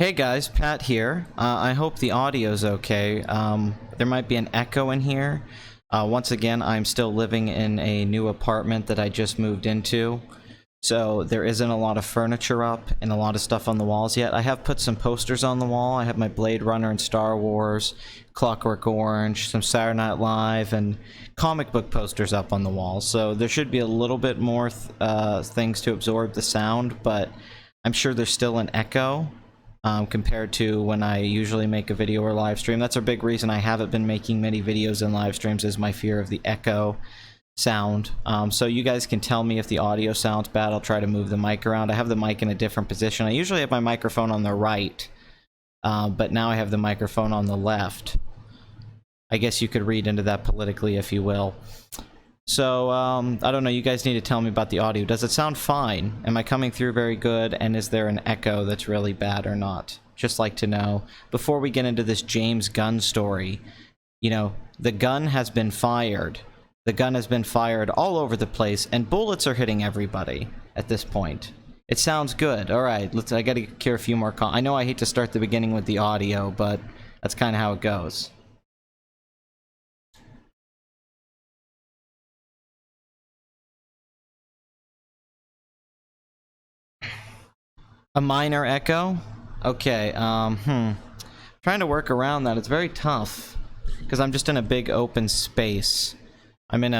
Hey guys, Pat here. I hope the audio's okay. There might be an echo in here. Once again, I'm still living in a new apartment that I just moved into. So there isn't a lot of furniture up and a lot of stuff on the walls yet. I have put some posters on the wall. I have my Blade Runner and Star Wars, Clockwork Orange, some Saturday Night Live, and comic book posters up on the wall. So there should be a little bit more things to absorb the sound, but I'm sure there's still an echo. Compared to when I usually make a video or live stream. That's a big reason I haven't been making many videos and live streams, is my fear of the echo sound. So you guys can tell me if the audio sounds bad. I'll try to move the mic around. I have the mic in a different position. I usually have my microphone on the right, but now I have the microphone on the left. I guess you could read into that politically, if you will. So, I don't know, you guys need to tell me about the audio. Does it sound fine? Am I coming through very good? And is there an echo that's really bad or not? Just like to know. Before we get into this James Gunn story, you know, the gun has been fired. The gun has been fired all over the place, and bullets are hitting everybody at this point. It sounds good. Alright, I gotta cure a few more I know I hate to start the beginning with the audio, but that's kind of how it goes. A minor echo? Okay, trying to work around that. It's very tough, because I'm just in a big open space. I'm in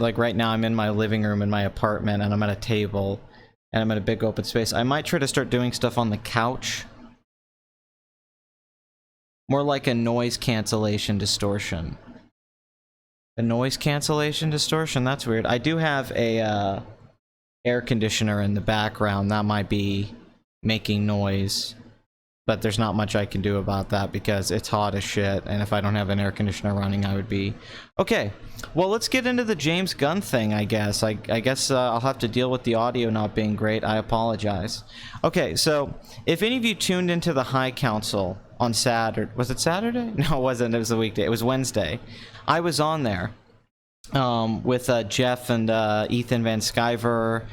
like right now I'm in my living room in my apartment, and I'm at a table, and I'm in a big open space. I might try to start doing stuff on the couch. More like a noise cancellation distortion. A noise cancellation distortion? That's weird. I do have a, air conditioner in the background. That might be making noise, but there's not much I can do about that because it's hot as shit, and if I don't have an air conditioner running, I would be... Okay, well, let's get into the James Gunn thing, I guess. I guess I'll have to deal with the audio not being great. I apologize. Okay, so if any of you tuned into the High Council on Saturday... Was it Saturday? No, it wasn't. It was a weekday. It was Wednesday. I was on there with Jeff and Ethan Van Sciver,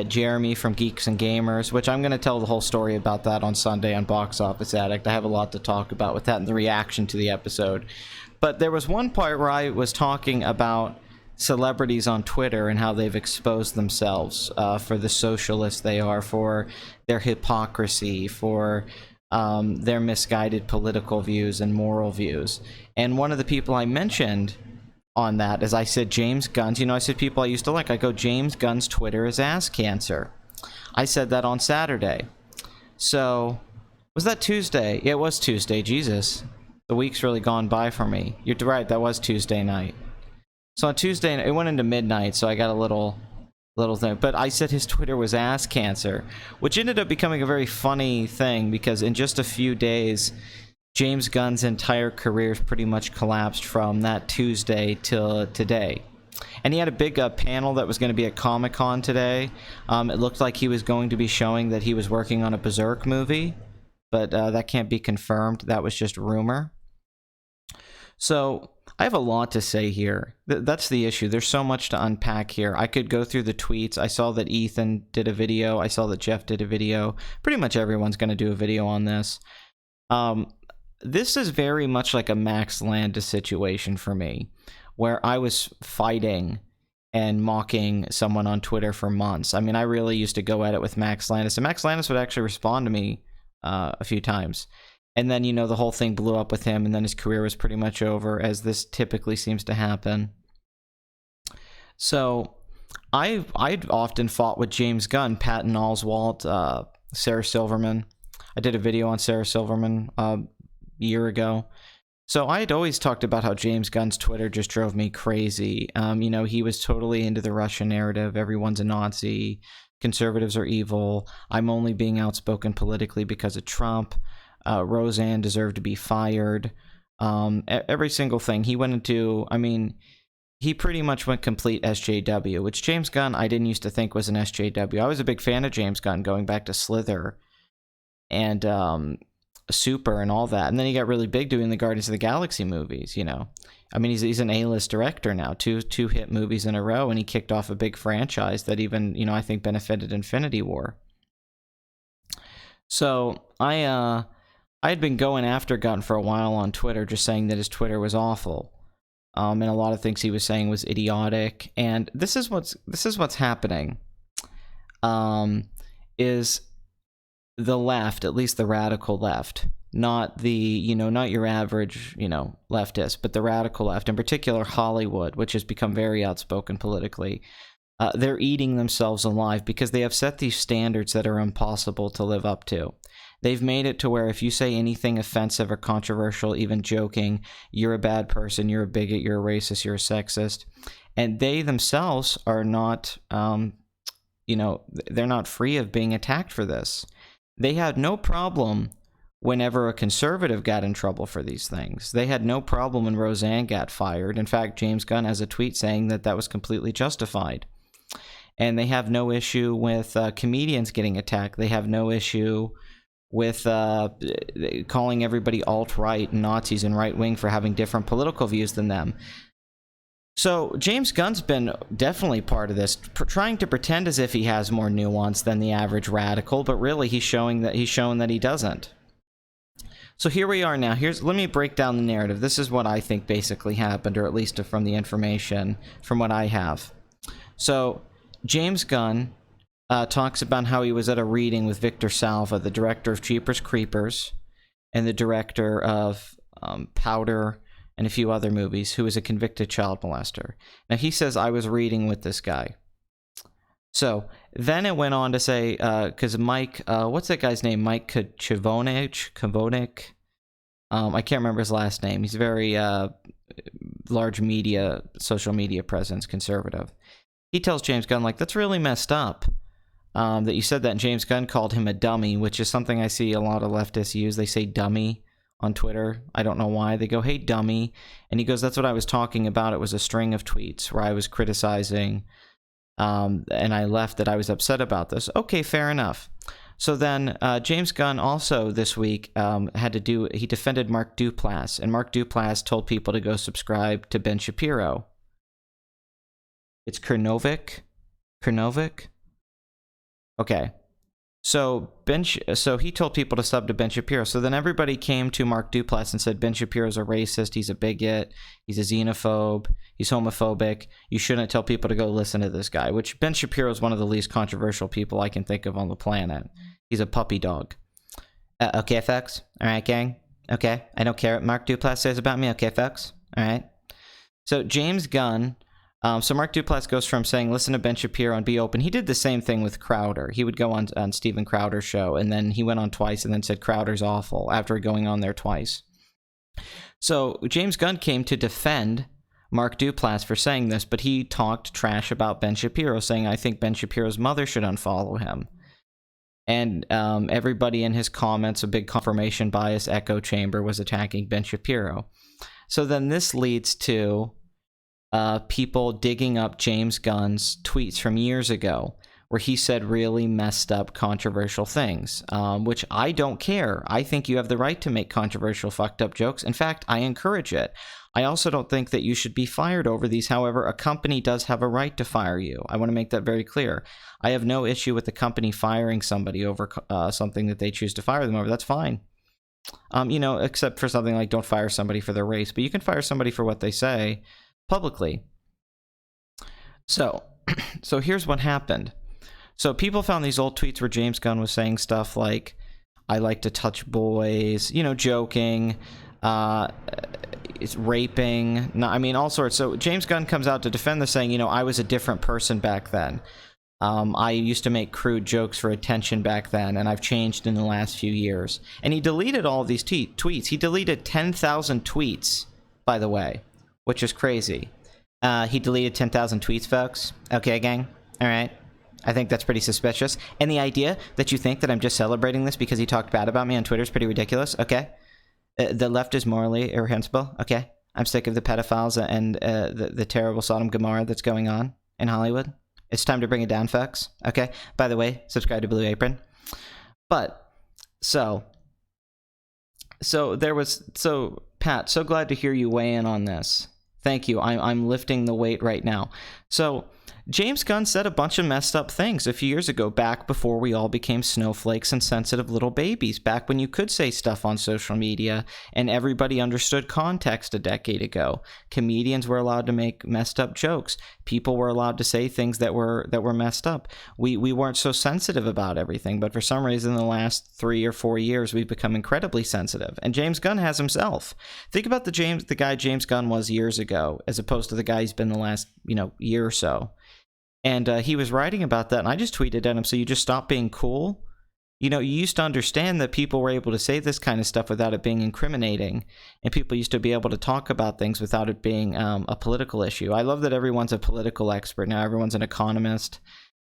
Jeremy from Geeks and Gamers, which I'm going to tell the whole story about that on Sunday on Box Office Addict. I have a lot to talk about with that and the reaction to the episode. But there was one part where I was talking about celebrities on Twitter and how they've exposed themselves for the socialists they are, for their hypocrisy, for their misguided political views and moral views. And one of the people I mentioned on that, as I said, James Gunn's, you know, I said people I used to like. I go, James Gunn's Twitter is ass cancer. I said that on Saturday. So, was that Tuesday? Yeah, it was Tuesday. Jesus. The week's really gone by for me. You're right, that was Tuesday night. So on Tuesday, it went into midnight, so I got a little thing. But I said his Twitter was ass cancer, which ended up becoming a very funny thing, because in just a few days, James Gunn's entire career pretty much collapsed from that Tuesday till today. And he had a big panel that was going to be at Comic-Con today. It looked like he was going to be showing that he was working on a Berserk movie, but that can't be confirmed. That was just rumor. So I have a lot to say here. That's the issue. There's so much to unpack here. I could go through the tweets. I saw that Ethan did a video. I saw that Jeff did a video. Pretty much everyone's going to do a video on this. This is very much like a Max Landis situation for me, where I was fighting and mocking someone on Twitter for months. I mean, I really used to go at it with Max Landis, and Max Landis would actually respond to me a few times. And then, you know, the whole thing blew up with him, and then his career was pretty much over, as this typically seems to happen. So, I'd often fought with James Gunn, Patton Oswalt, Sarah Silverman. I did a video on Sarah Silverman year ago. So I had always talked about how James Gunn's Twitter just drove me crazy. You know, he was totally into the Russian narrative. Everyone's a Nazi. Conservatives are evil. I'm only being outspoken politically because of Trump. Roseanne deserved to be fired. Every single thing. He went into, I mean, he pretty much went complete SJW, which James Gunn I didn't used to think was an SJW. I was a big fan of James Gunn going back to Slither and Super and all that, and then he got really big doing the Guardians of the Galaxy movies. You know, I mean, he's an A-list director now, two hit movies in a row, and he kicked off a big franchise that even, I think benefited Infinity War. So I I had been going after Gunn for a while on Twitter, just saying that his Twitter was awful. And a lot of things he was saying was idiotic. And this is what's happening. Is the left, at least the radical left, not not your average, leftist, but the radical left, in particular Hollywood, which has become very outspoken politically. They're eating themselves alive because they have set these standards that are impossible to live up to. They've made it to where if you say anything offensive or controversial, even joking, you're a bad person, you're a bigot, you're a racist, you're a sexist. And they themselves are not, they're not free of being attacked for this. They had no problem whenever a conservative got in trouble for these things. They had no problem when Roseanne got fired. In fact, James Gunn has a tweet saying that was completely justified. And they have no issue with comedians getting attacked. They have no issue with calling everybody alt-right and Nazis and right-wing for having different political views than them. So James Gunn's been definitely part of this, trying to pretend as if he has more nuance than the average radical, but really he's shown that he doesn't. So here we are now. Let me break down the narrative. This is what I think basically happened, or at least from the information from what I have. So James Gunn talks about how he was at a reading with Victor Salva, the director of Jeepers Creepers and the director of Powder and a few other movies, who is a convicted child molester. Now, he says, I was reading with this guy. So then it went on to say, because Mike, what's that guy's name? Mike Kavonik. I can't remember his last name. He's very large social media presence, conservative. He tells James Gunn, like, that's really messed up that you said that. And James Gunn called him a dummy, which is something I see a lot of leftists use. They say dummy on Twitter. I don't know why. They go, hey, dummy. And he goes, that's what I was talking about. It was a string of tweets where I was criticizing, and I left that I was upset about this. Okay, fair enough. So then James Gunn also this week he defended Mark Duplass, and Mark Duplass told people to go subscribe to Ben Shapiro. It's Chernovic? Okay. So he told people to sub to Ben Shapiro. So then everybody came to Mark Duplass and said, Ben Shapiro's a racist, he's a bigot, he's a xenophobe, he's homophobic. You shouldn't tell people to go listen to this guy, which Ben Shapiro is one of the least controversial people I can think of on the planet. He's a puppy dog. Okay, folks? All right, gang? Okay, I don't care what Mark Duplass says about me. Okay, folks? All right. So James Gunn... so Mark Duplass goes from saying, listen to Ben Shapiro and be open. He did the same thing with Crowder. He would go on Steven Crowder's show, and then he went on twice and then said Crowder's awful after going on there twice. So James Gunn came to defend Mark Duplass for saying this, but he talked trash about Ben Shapiro, saying, I think Ben Shapiro's mother should unfollow him. And everybody in his comments, a big confirmation bias echo chamber, was attacking Ben Shapiro. So then this leads to... people digging up James Gunn's tweets from years ago where he said really messed up controversial things, which I don't care. I think you have the right to make controversial fucked up jokes. In fact, I encourage it. I also don't think that you should be fired over these. However, a company does have a right to fire you. I want to make that very clear. I have no issue with the company firing somebody over something that they choose to fire them over. That's fine. Except for something like don't fire somebody for their race, but you can fire somebody for what they say publicly. So here's what happened. So people found these old tweets where James Gunn was saying stuff like, I like to touch boys, joking, it's raping, all sorts. So James Gunn comes out to defend this, saying, I was a different person back then. I used to make crude jokes for attention back then, and I've changed in the last few years. And he deleted all of these tweets. He deleted 10,000 tweets, by the way, which is crazy. He deleted 10,000 tweets, folks. Okay, gang? All right. I think that's pretty suspicious. And the idea that you think that I'm just celebrating this because he talked bad about me on Twitter is pretty ridiculous, okay? The left is morally irreprehensible, okay? I'm sick of the pedophiles and the terrible Sodom Gomorrah that's going on in Hollywood. It's time to bring it down, folks, okay? By the way, subscribe to Blue Apron. But, so Pat, so glad to hear you weigh in on this. Thank you. I'm lifting the weight right now. So James Gunn said a bunch of messed up things a few years ago, back before we all became snowflakes and sensitive little babies, back when you could say stuff on social media and everybody understood context a decade ago. Comedians were allowed to make messed up jokes. People were allowed to say things that were messed up. We weren't so sensitive about everything, but for some reason in the last 3 or 4 years we've become incredibly sensitive. And James Gunn has himself. Think about the guy James Gunn was years ago as opposed to the guy he's been the last, year or so. And he was writing about that, and I just tweeted at him, so you just stop being cool? You used to understand that people were able to say this kind of stuff without it being incriminating, and people used to be able to talk about things without it being a political issue. I love that everyone's a political expert now. Everyone's an economist.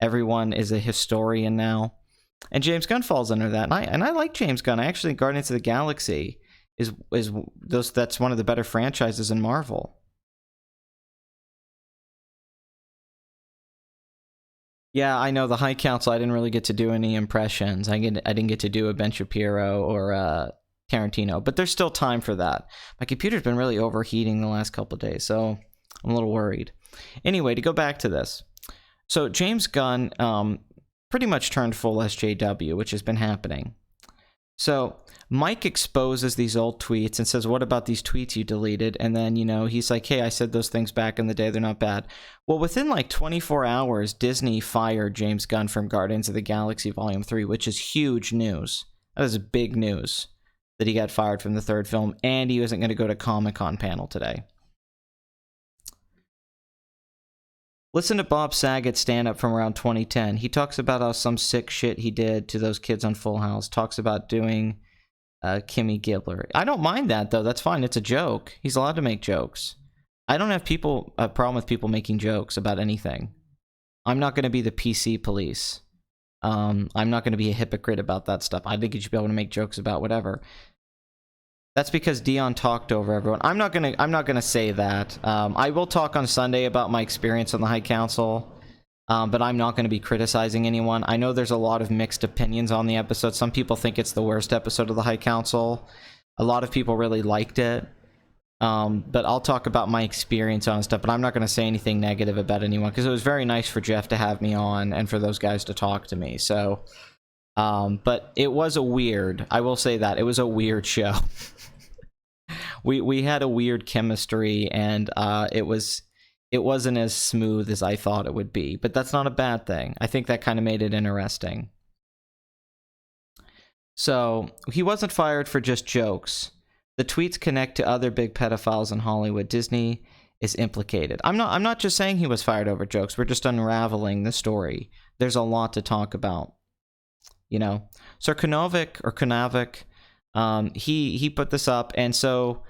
Everyone is a historian now. And James Gunn falls under that. And I like James Gunn. I actually think Guardians of the Galaxy that's one of the better franchises in Marvel. Yeah, I know the High Council. I didn't really get to do any impressions. I didn't get to do a Ben Shapiro or Tarantino, but there's still time for that. My computer's been really overheating the last couple of days, so I'm a little worried. Anyway, to go back to this. So James Gunn pretty much turned full SJW, which has been happening. So Mike exposes these old tweets and says, what about these tweets you deleted? And then, he's like, hey, I said those things back in the day. They're not bad. Well, within like 24 hours, Disney fired James Gunn from Guardians of the Galaxy Volume 3, which is huge news. That is big news that he got fired from the third film, and he wasn't going to go to Comic-Con panel today. Listen to Bob Saget's stand-up from around 2010. He talks about how some sick shit he did to those kids on Full House. Talks about doing Kimmy Gibbler. I don't mind that, though. That's fine. It's a joke. He's allowed to make jokes. I don't have a problem with people making jokes about anything. I'm not going to be the PC police. I'm not going to be a hypocrite about that stuff. I think you should be able to make jokes about whatever. That's because Dion talked over everyone. I'm not gonna say that. I will talk on Sunday about my experience on the High Council, but I'm not going to be criticizing anyone. I know there's a lot of mixed opinions on the episode. Some people think it's the worst episode of the High Council. A lot of people really liked it. But I'll talk about my experience on stuff, but I'm not going to say anything negative about anyone, because it was very nice for Jeff to have me on and for those guys to talk to me. So, but it was I will say that, it was a weird show. We had a weird chemistry, and it wasn't as smooth as I thought it would be, but that's not a bad thing. I think that kind of made it interesting. So he wasn't fired for just jokes. The tweets connect to other big pedophiles in Hollywood. Disney is implicated. I'm not just saying he was fired over jokes. We're just unraveling the story. There's a lot to talk about. So Konovic, he put this up, and so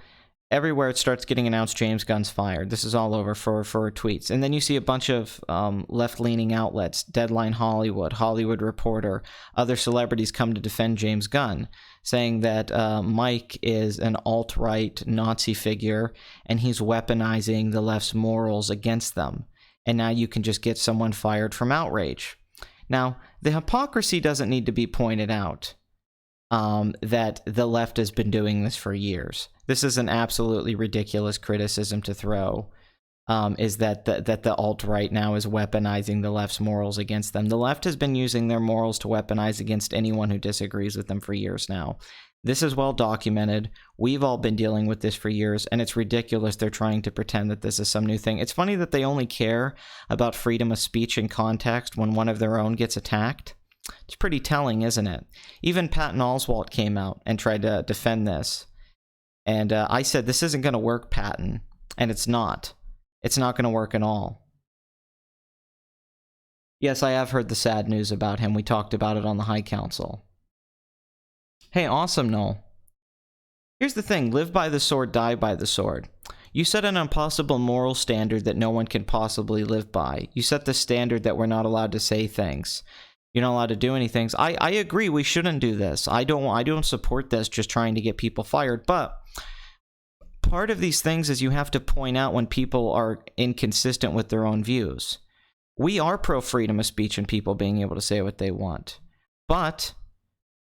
everywhere it starts getting announced James Gunn's fired. This is all over for tweets. And then you see a bunch of left-leaning outlets, Deadline Hollywood, Hollywood Reporter, other celebrities come to defend James Gunn, saying that Mike is an alt-right Nazi figure, and he's weaponizing the left's morals against them. And now you can just get someone fired from outrage. Now, the hypocrisy doesn't need to be pointed out. That the left has been doing this for years. This is an absolutely ridiculous criticism to throw, is that the alt-right now is weaponizing the left's morals against them. The left has been using their morals to weaponize against anyone who disagrees with them for years now. This is well documented. We've all been dealing with this for years, and it's ridiculous they're trying to pretend that this is some new thing. It's funny that they only care about freedom of speech and context when one of their own gets attacked. It's pretty telling, isn't it? Even Patton Oswalt came out and tried to defend this. And I said, this isn't going to work, Patton. And it's not. It's not going to work at all. Yes, I have heard the sad news about him. We talked about it on the High Council. Hey, awesome, Noel. Here's the thing. Live by the sword, die by the sword. You set an impossible moral standard that no one can possibly live by. You set the standard that we're not allowed to say things. You're not allowed to do anything. I agree we shouldn't do this. I don't support this just trying to get people fired, but part of these things is you have to point out when people are inconsistent with their own views. We are pro freedom of speech and people being able to say what they want. But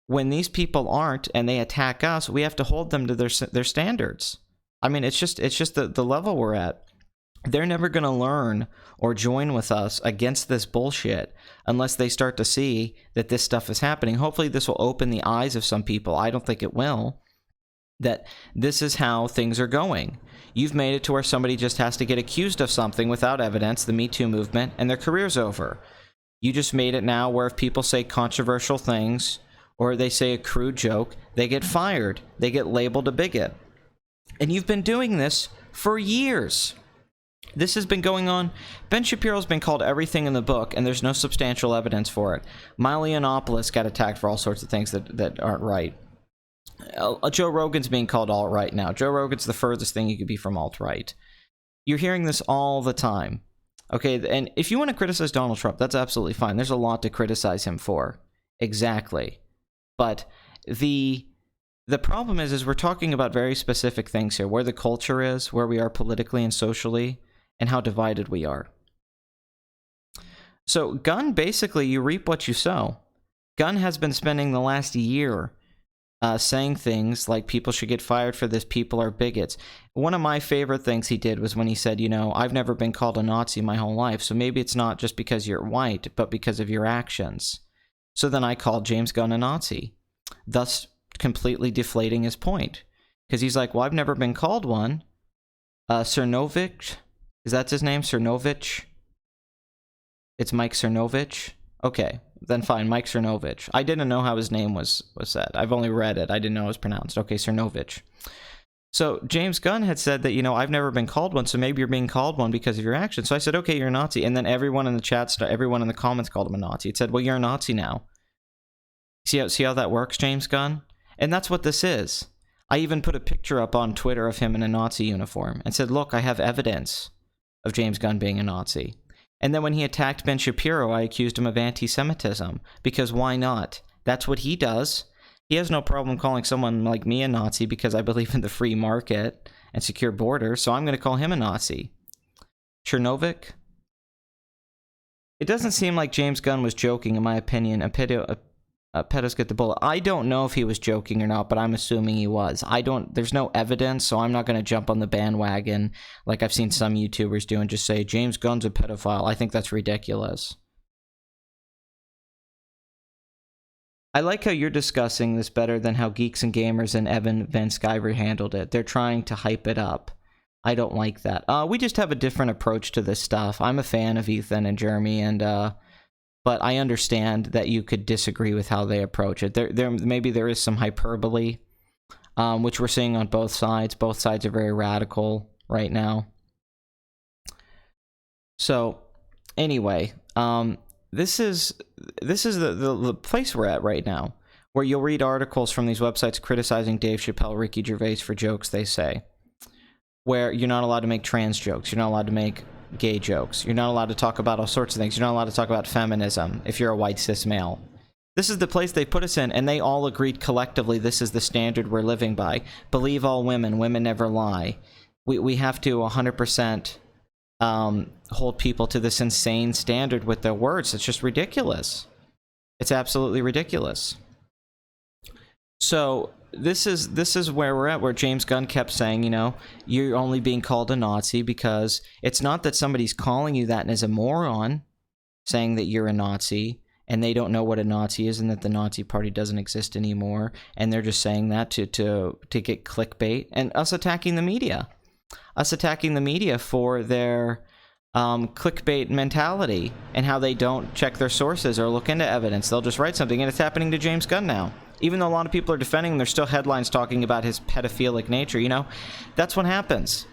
when these people aren't and they attack us, we have to hold them to their standards. I mean, it's just the level we're at. They're never going to learn or join with us against this bullshit unless they start to see that this stuff is happening. Hopefully this will open the eyes of some people. I don't think it will. That this is how things are going. You've made it to where somebody just has to get accused of something without evidence, the Me Too movement, and their career's over. You just made it now where if people say controversial things or they say a crude joke, they get fired. They get labeled a bigot. And you've been doing this for years. This has been going on. Ben Shapiro's been called everything in the book, and there's no substantial evidence for it. Milo Yiannopoulos got attacked for all sorts of things that aren't right. Joe Rogan's being called alt-right now. Joe Rogan's the furthest thing you could be from alt-right. You're hearing this all the time. Okay, and if you want to criticize Donald Trump, that's absolutely fine. There's a lot to criticize him for. Exactly. But the problem is we're talking about very specific things here. Where the culture is, where we are politically and socially, and how divided we are. So Gunn, basically, you reap what you sow. Gunn has been spending the last year saying things like people should get fired for this, people are bigots. One of my favorite things he did was when he said, you know, I've never been called a Nazi my whole life, so maybe it's not just because you're white, but because of your actions. So then I called James Gunn a Nazi, thus completely deflating his point. Because he's like, well, I've never been called one. Cernovich, is that his name? Cernovich? It's Mike Cernovich? Okay, then fine, Mike Cernovich. I didn't know how his name was said. I've only read it. I didn't know it was pronounced. Okay, Cernovich. So James Gunn had said that, you know, I've never been called one, so maybe you're being called one because of your actions. So I said, okay, you're a Nazi. And then everyone in the chat, everyone in the comments called him a Nazi. It said, well, you're a Nazi now. See how that works, James Gunn? And that's what this is. I even put a picture up on Twitter of him in a Nazi uniform and said, look, I have evidence of James Gunn being a Nazi. And then when he attacked Ben Shapiro, I accused him of anti-Semitism. Because why not? That's what he does. He has no problem calling someone like me a Nazi because I believe in the free market and secure borders, so I'm going to call him a Nazi. Chernovic? It doesn't seem like James Gunn was joking, in my opinion. Pedos get the bullet. I don't know if he was joking or not, but I'm assuming he was. There's no evidence, so I'm not going to jump on the bandwagon like I've seen some YouTubers do and just say, James Gunn's a pedophile. I think that's ridiculous. I like how you're discussing this better than how Geeks and Gamers and Evan Van Sciver handled it. They're trying to hype it up. I don't like that. We just have a different approach to this stuff. I'm a fan of Ethan and Jeremy, and but I understand that you could disagree with how they approach it. Maybe there is some hyperbole, which we're seeing on both sides. Both sides are very radical right now. So, anyway, this is the place we're at right now, where you'll read articles from these websites criticizing Dave Chappelle, Ricky Gervais for jokes they say, where you're not allowed to make trans jokes, you're not allowed to make gay jokes, you're not allowed to talk about all sorts of things, you're not allowed to talk about feminism if you're a white cis male. This is the place they put us in, and they all agreed collectively this is the standard we're living by. Believe all women, women never lie. We have to 100% hold people to this insane standard with their words. It's just ridiculous. It's absolutely ridiculous. So this is where we're at, where James Gunn kept saying, you know, you're only being called a Nazi because it's not that somebody's calling you that and is a moron saying that you're a Nazi and they don't know what a Nazi is and that the Nazi party doesn't exist anymore, and they're just saying that to get clickbait, and us attacking the media for their clickbait mentality and how they don't check their sources or look into evidence. They'll just write something, and it's happening to James Gunn now. Even though a lot of people are defending him, there's still headlines talking about his pedophilic nature, you know? That's what happens.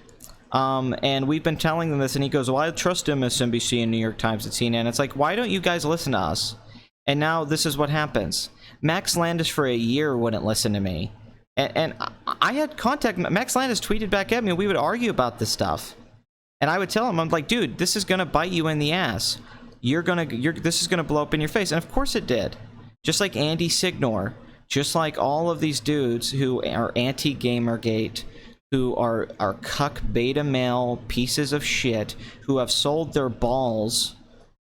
And we've been telling them this, and he goes, well, I trust MSNBC and New York Times and CNN. It's like, why don't you guys listen to us? And now this is what happens. Max Landis for a year wouldn't listen to me. And I had contact. Max Landis tweeted back at me, and we would argue about this stuff. And I would tell him, I'm like, dude, this is going to bite you in the ass. This is going to blow up in your face. And of course it did. Just like Andy Signor. Just like all of these dudes who are anti-Gamergate, who are cuck beta male pieces of shit, who have sold their balls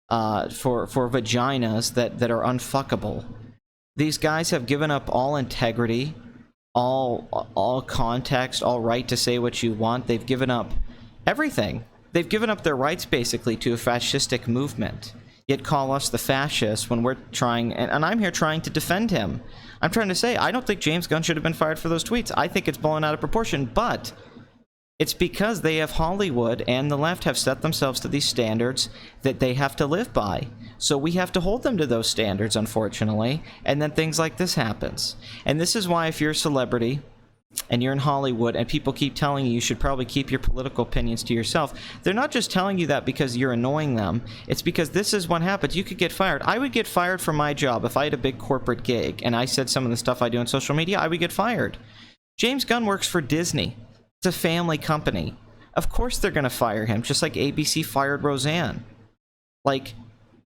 for vaginas that are unfuckable. These guys have given up all integrity, all context, all right to say what you want. They've given up everything. They've given up their rights basically to a fascistic movement, yet call us the fascists when we're trying, and I'm here trying to defend him. I'm trying to say, I don't think James Gunn should have been fired for those tweets. I think it's blown out of proportion, but it's because they have Hollywood and the left have set themselves to these standards that they have to live by. So we have to hold them to those standards, unfortunately, and then things like this happens. And this is why if you're a celebrity and you're in Hollywood and people keep telling you should probably keep your political opinions to yourself, they're not just telling you that because you're annoying them. It's because this is what happens. You could get fired. I would get fired from my job if I had a big corporate gig and I said some of the stuff I do on social media. I would get fired. James Gunn works for Disney. It's a family company. Of course they're going to fire him, just like ABC fired Roseanne. Like,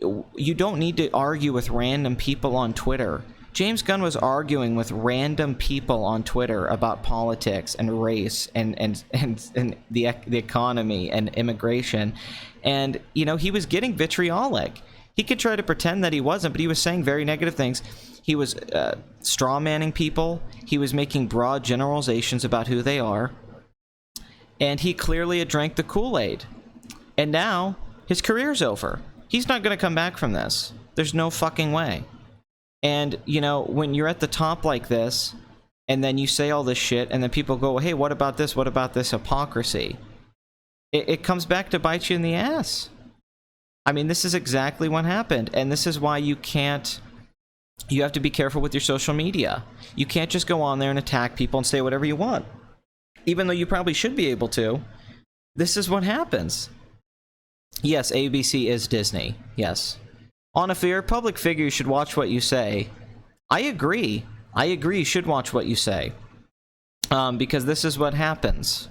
you don't need to argue with random people on Twitter. James Gunn was arguing with random people on Twitter about politics and race and the economy and immigration. And, you know, he was getting vitriolic. He could try to pretend that he wasn't, but he was saying very negative things. He was straw-manning people. He was making broad generalizations about who they are. And he clearly had drank the Kool-Aid. And now, his career's over. He's not going to come back from this. There's no fucking way. And, you know, when you're at the top like this, and then you say all this shit, and then people go, hey, what about this? What about this hypocrisy? It comes back to bite you in the ass. I mean, this is exactly what happened. And this is why you can't... You have to be careful with your social media. You can't just go on there and attack people and say whatever you want. Even though you probably should be able to. This is what happens. Yes, ABC is Disney. Yes. On if you're a public figure, you should watch what you say. I agree. I agree you should watch what you say. Because this is what happens.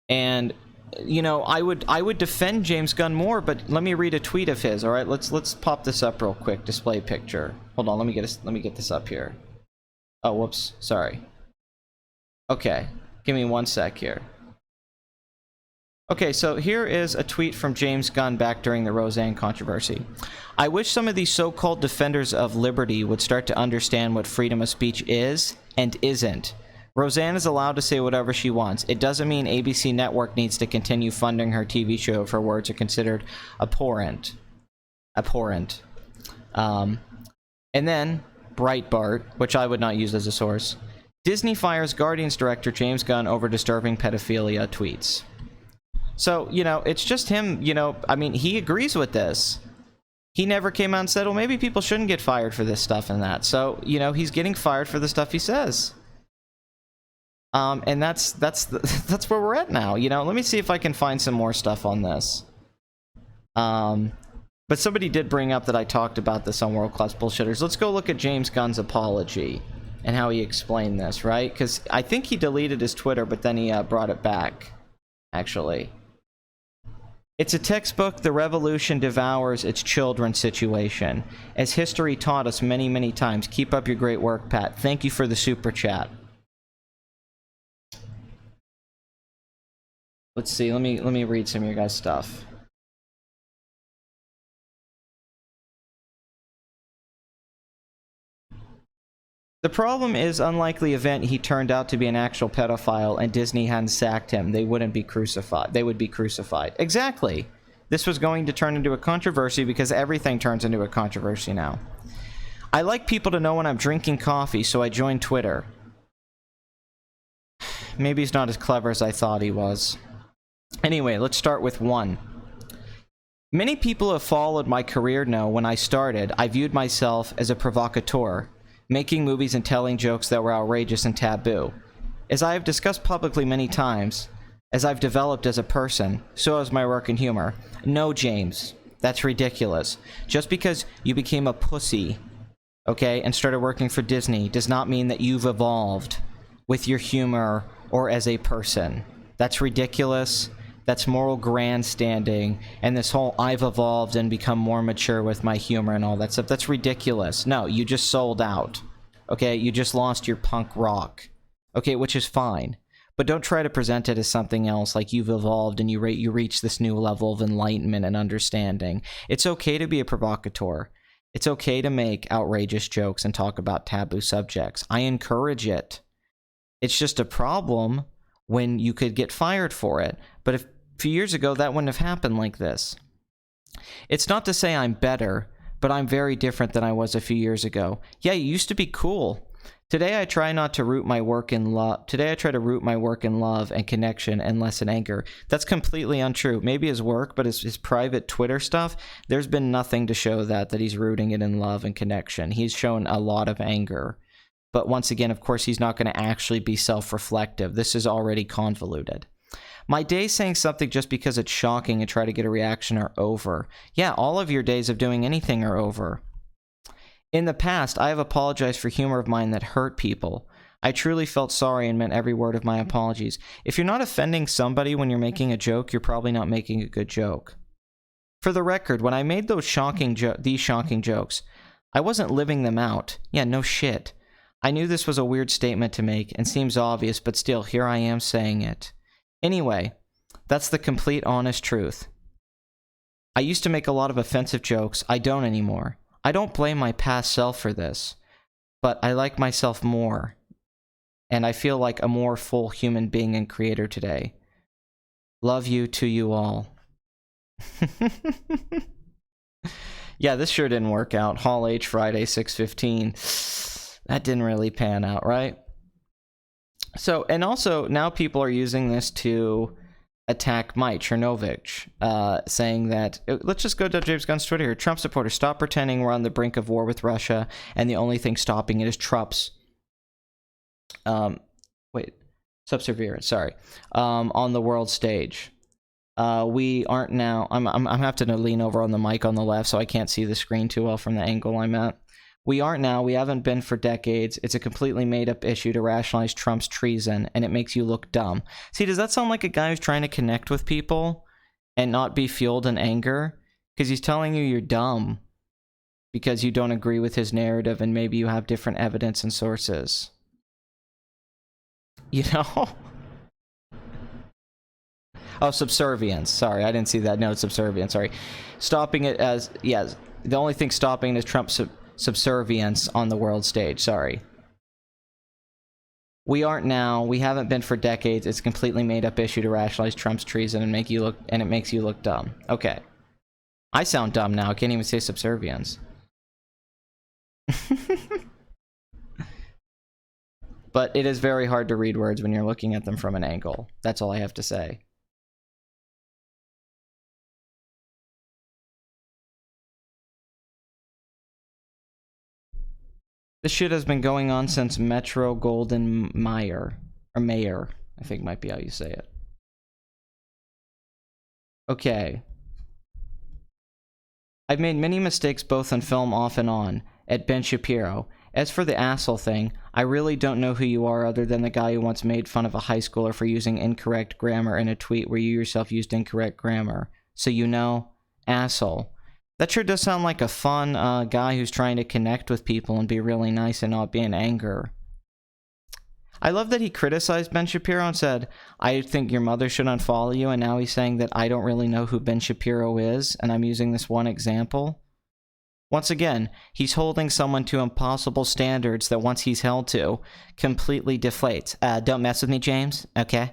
And, you know, I would defend James Gunn more, but let me read a tweet of his, alright? Let's pop this up real quick. Display picture. Hold on, let me get this up here. Oh, whoops. Sorry. Okay. Give me one sec here. Okay, so here is a tweet from James Gunn back during the Roseanne controversy. I wish some of these so-called defenders of liberty would start to understand what freedom of speech is and isn't. Roseanne is allowed to say whatever she wants. It doesn't mean ABC Network needs to continue funding her TV show if her words are considered abhorrent. Abhorrent. And then, Breitbart, which I would not use as a source. Disney fires Guardians director James Gunn over disturbing pedophilia tweets. So, you know, it's just him, you know, I mean, he agrees with this. He never came out and said, well, maybe people shouldn't get fired for this stuff and that. So, you know, he's getting fired for the stuff he says. And that's where we're at now. You know, let me see if I can find some more stuff on this. But somebody did bring up that I talked about this on World Class Bullshitters. Let's go look at James Gunn's apology and how he explained this, right? Because I think he deleted his Twitter, but then he brought it back, actually. It's a textbook, the revolution devours its children situation. As history taught us many, many times. Keep up your great work, Pat. Thank you for the super chat. Let's see, let me read some of your guys' stuff. The problem is, unlikely event, he turned out to be an actual pedophile and Disney hadn't sacked him. They wouldn't be crucified. They would be crucified. Exactly. This was going to turn into a controversy because everything turns into a controversy now. I like people to know when I'm drinking coffee, so I joined Twitter. Maybe he's not as clever as I thought he was. Anyway, let's start with one. Many people who have followed my career know when I started, I viewed myself as a provocateur, making movies and telling jokes that were outrageous and taboo. As I have discussed publicly many times, as I've developed as a person, so has my work in humor. No, James, that's ridiculous. Just because you became a pussy, okay, and started working for Disney does not mean that you've evolved with your humor or as a person. That's ridiculous. That's moral grandstanding, and this whole I've evolved and become more mature with my humor and all that stuff, that's ridiculous. No, you just sold out. Okay, you just lost your punk rock. Okay, which is fine. But don't try to present it as something else, like you've evolved and you reach this new level of enlightenment and understanding. It's okay to be a provocateur. It's okay to make outrageous jokes and talk about taboo subjects. I encourage it. It's just a problem when you could get fired for it. But if A few years ago, that wouldn't have happened like this. It's not to say I'm better, but I'm very different than I was a few years ago. Yeah, you used to be cool. Today I try not to root my work in love. Today I try to root my work in love and connection and less in anger. That's completely untrue. Maybe his work, but his private Twitter stuff, there's been nothing to show that he's rooting it in love and connection. He's shown a lot of anger. But once again, of course, he's not going to actually be self-reflective. This is already convoluted. My days saying something just because it's shocking and try to get a reaction are over. Yeah, all of your days of doing anything are over. In the past, I have apologized for humor of mine that hurt people. I truly felt sorry and meant every word of my apologies. If you're not offending somebody when you're making a joke, you're probably not making a good joke. For the record, when I made these shocking jokes, I wasn't living them out. Yeah, no shit. I knew this was a weird statement to make and seems obvious, but still, here I am saying it. Anyway, that's the complete honest truth. I used to make a lot of offensive jokes. I don't anymore. I don't blame my past self for this, but I like myself more, and I feel like a more full human being and creator today. Love you to you all. Yeah, this sure didn't work out. Hall H Friday 6:15. That didn't really pan out, right? So, and also, now people are using this to attack Mike Chernovich, saying that, let's just go to James Gunn's Twitter here. Trump supporters, stop pretending we're on the brink of war with Russia, and the only thing stopping it is Trump's, subservience, sorry, on the world stage. We aren't now, I'm having to lean over on the mic on the left so I can't see the screen too well from the angle I'm at. We aren't now, we haven't been for decades. It's a completely made-up issue to rationalize Trump's treason, and it makes you look dumb. See, does that sound like a guy who's trying to connect with people and not be fueled in anger? Because he's telling you you're dumb because you don't agree with his narrative and maybe you have different evidence and sources. You know? Oh, subservience. Sorry, I didn't see that. No, it's subservience. Sorry. Stopping it as, yes, the only thing stopping it is Trump's subservience on the world stage. Sorry. We aren't now. We haven't been for decades. It's a completely made-up issue to rationalize Trump's treason and it makes you look dumb. Okay. I sound dumb now. I can't even say subservience. But it is very hard to read words when you're looking at them from an angle. That's all I have to say. This shit has been going on since Metro Golden Mayer. Or Mayer, I think might be how you say it. Okay. I've made many mistakes both in film off and on. At Ben Shapiro. As for the asshole thing, I really don't know who you are other than the guy who once made fun of a high schooler for using incorrect grammar in a tweet where you yourself used incorrect grammar. So you know, asshole. That sure does sound like a fun guy who's trying to connect with people and be really nice and not be in anger. I love that he criticized Ben Shapiro and said, I think your mother should unfollow you, and now he's saying that I don't really know who Ben Shapiro is, and I'm using this one example. Once again, he's holding someone to impossible standards that once he's held to, completely deflates. Don't mess with me, James, okay?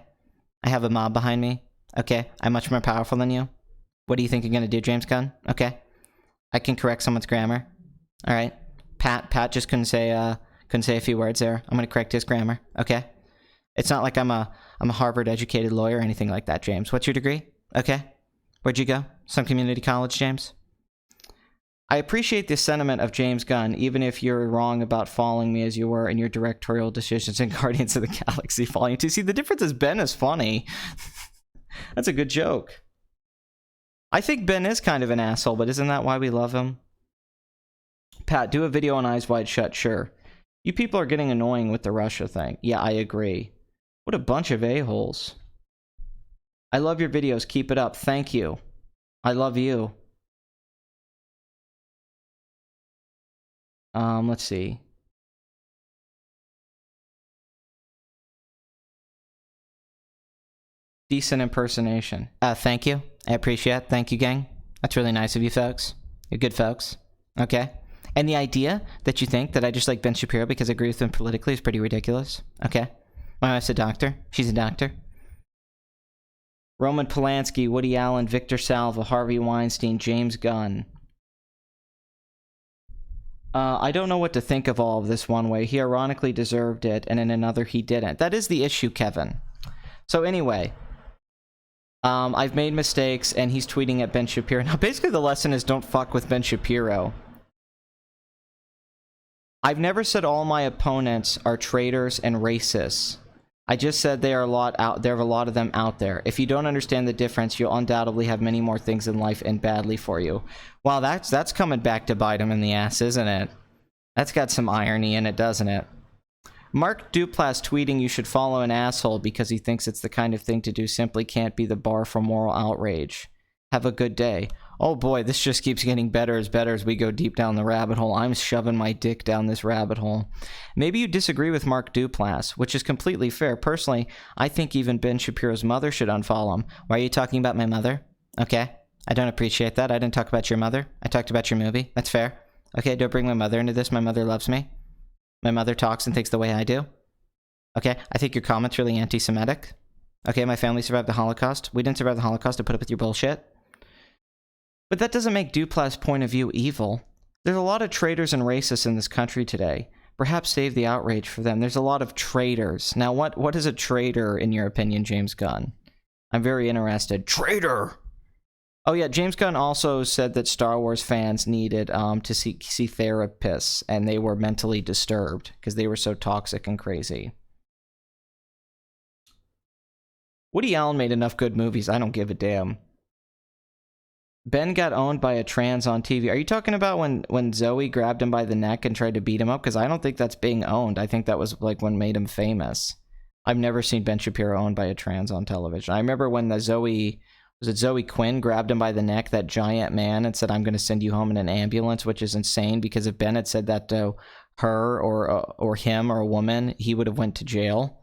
I have a mob behind me, okay? I'm much more powerful than you. What do you think you're gonna do, James Gunn? Okay? I can correct someone's grammar. Alright? Pat just couldn't say a few words there. I'm gonna correct his grammar, okay? It's not like I'm a Harvard-educated lawyer or anything like that, James. What's your degree? Okay? Where'd you go? Some community college, James? I appreciate the sentiment of James Gunn, even if you're wrong about following me as you were in your directorial decisions in Guardians of the Galaxy Volume 2. See, the difference is Ben is funny. That's a good joke. I think Ben is kind of an asshole, but isn't that why we love him? Pat, do a video on Eyes Wide Shut, sure. You people are getting annoying with the Russia thing. Yeah, I agree. What a bunch of a-holes. I love your videos. Keep it up. Thank you. I love you. Let's see. Decent impersonation. Thank you. I appreciate it. Thank you, gang. That's really nice of you folks. You're good folks. Okay? And the idea that you think that I just like Ben Shapiro because I agree with him politically is pretty ridiculous. Okay? My wife's a doctor. She's a doctor. Roman Polanski, Woody Allen, Victor Salva, Harvey Weinstein, James Gunn. I don't know what to think of all of this. One way, he ironically deserved it, and in another, he didn't. That is the issue, Kevin. So anyway, I've made mistakes, and he's tweeting at Ben Shapiro. Now, basically, the lesson is don't fuck with Ben Shapiro. I've never said all my opponents are traitors and racists. I just said there are a lot of them out there. If you don't understand the difference, you'll undoubtedly have many more things in life end badly for you. Wow, that's coming back to bite him in the ass, isn't it? That's got some irony in it, doesn't it? Mark Duplass tweeting you should follow an asshole because he thinks it's the kind of thing to do simply can't be the bar for moral outrage. Have a good day. Oh boy, this just keeps getting better as we go deep down the rabbit hole. I'm shoving my dick down this rabbit hole. Maybe you disagree with Mark Duplass, which is completely fair. Personally, I think even Ben Shapiro's mother should unfollow him. Why are you talking about my mother? Okay, I don't appreciate that. I didn't talk about your mother. I talked about your movie. That's fair. Okay, don't bring my mother into this. My mother loves me. My mother talks and thinks the way I do. Okay, I think your comment's really anti-Semitic. Okay, my family survived the Holocaust. We didn't survive the Holocaust to put up with your bullshit. But that doesn't make Duplass' point of view evil. There's a lot of traitors and racists in this country today. Perhaps save the outrage for them. There's a lot of traitors. Now, what is a traitor, in your opinion, James Gunn? I'm very interested. Traitor! Oh yeah, James Gunn also said that Star Wars fans needed to see therapists, and they were mentally disturbed because they were so toxic and crazy. Woody Allen made enough good movies, I don't give a damn. Ben got owned by a trans on TV. Are you talking about when Zoe grabbed him by the neck and tried to beat him up? Because I don't think that's being owned. I think that was like what made him famous. I've never seen Ben Shapiro owned by a trans on television. I remember when Zoe Quinn grabbed him by the neck, that giant man, and said, "I'm going to send you home in an ambulance," which is insane because if Ben had said that to her or him or a woman, he would have went to jail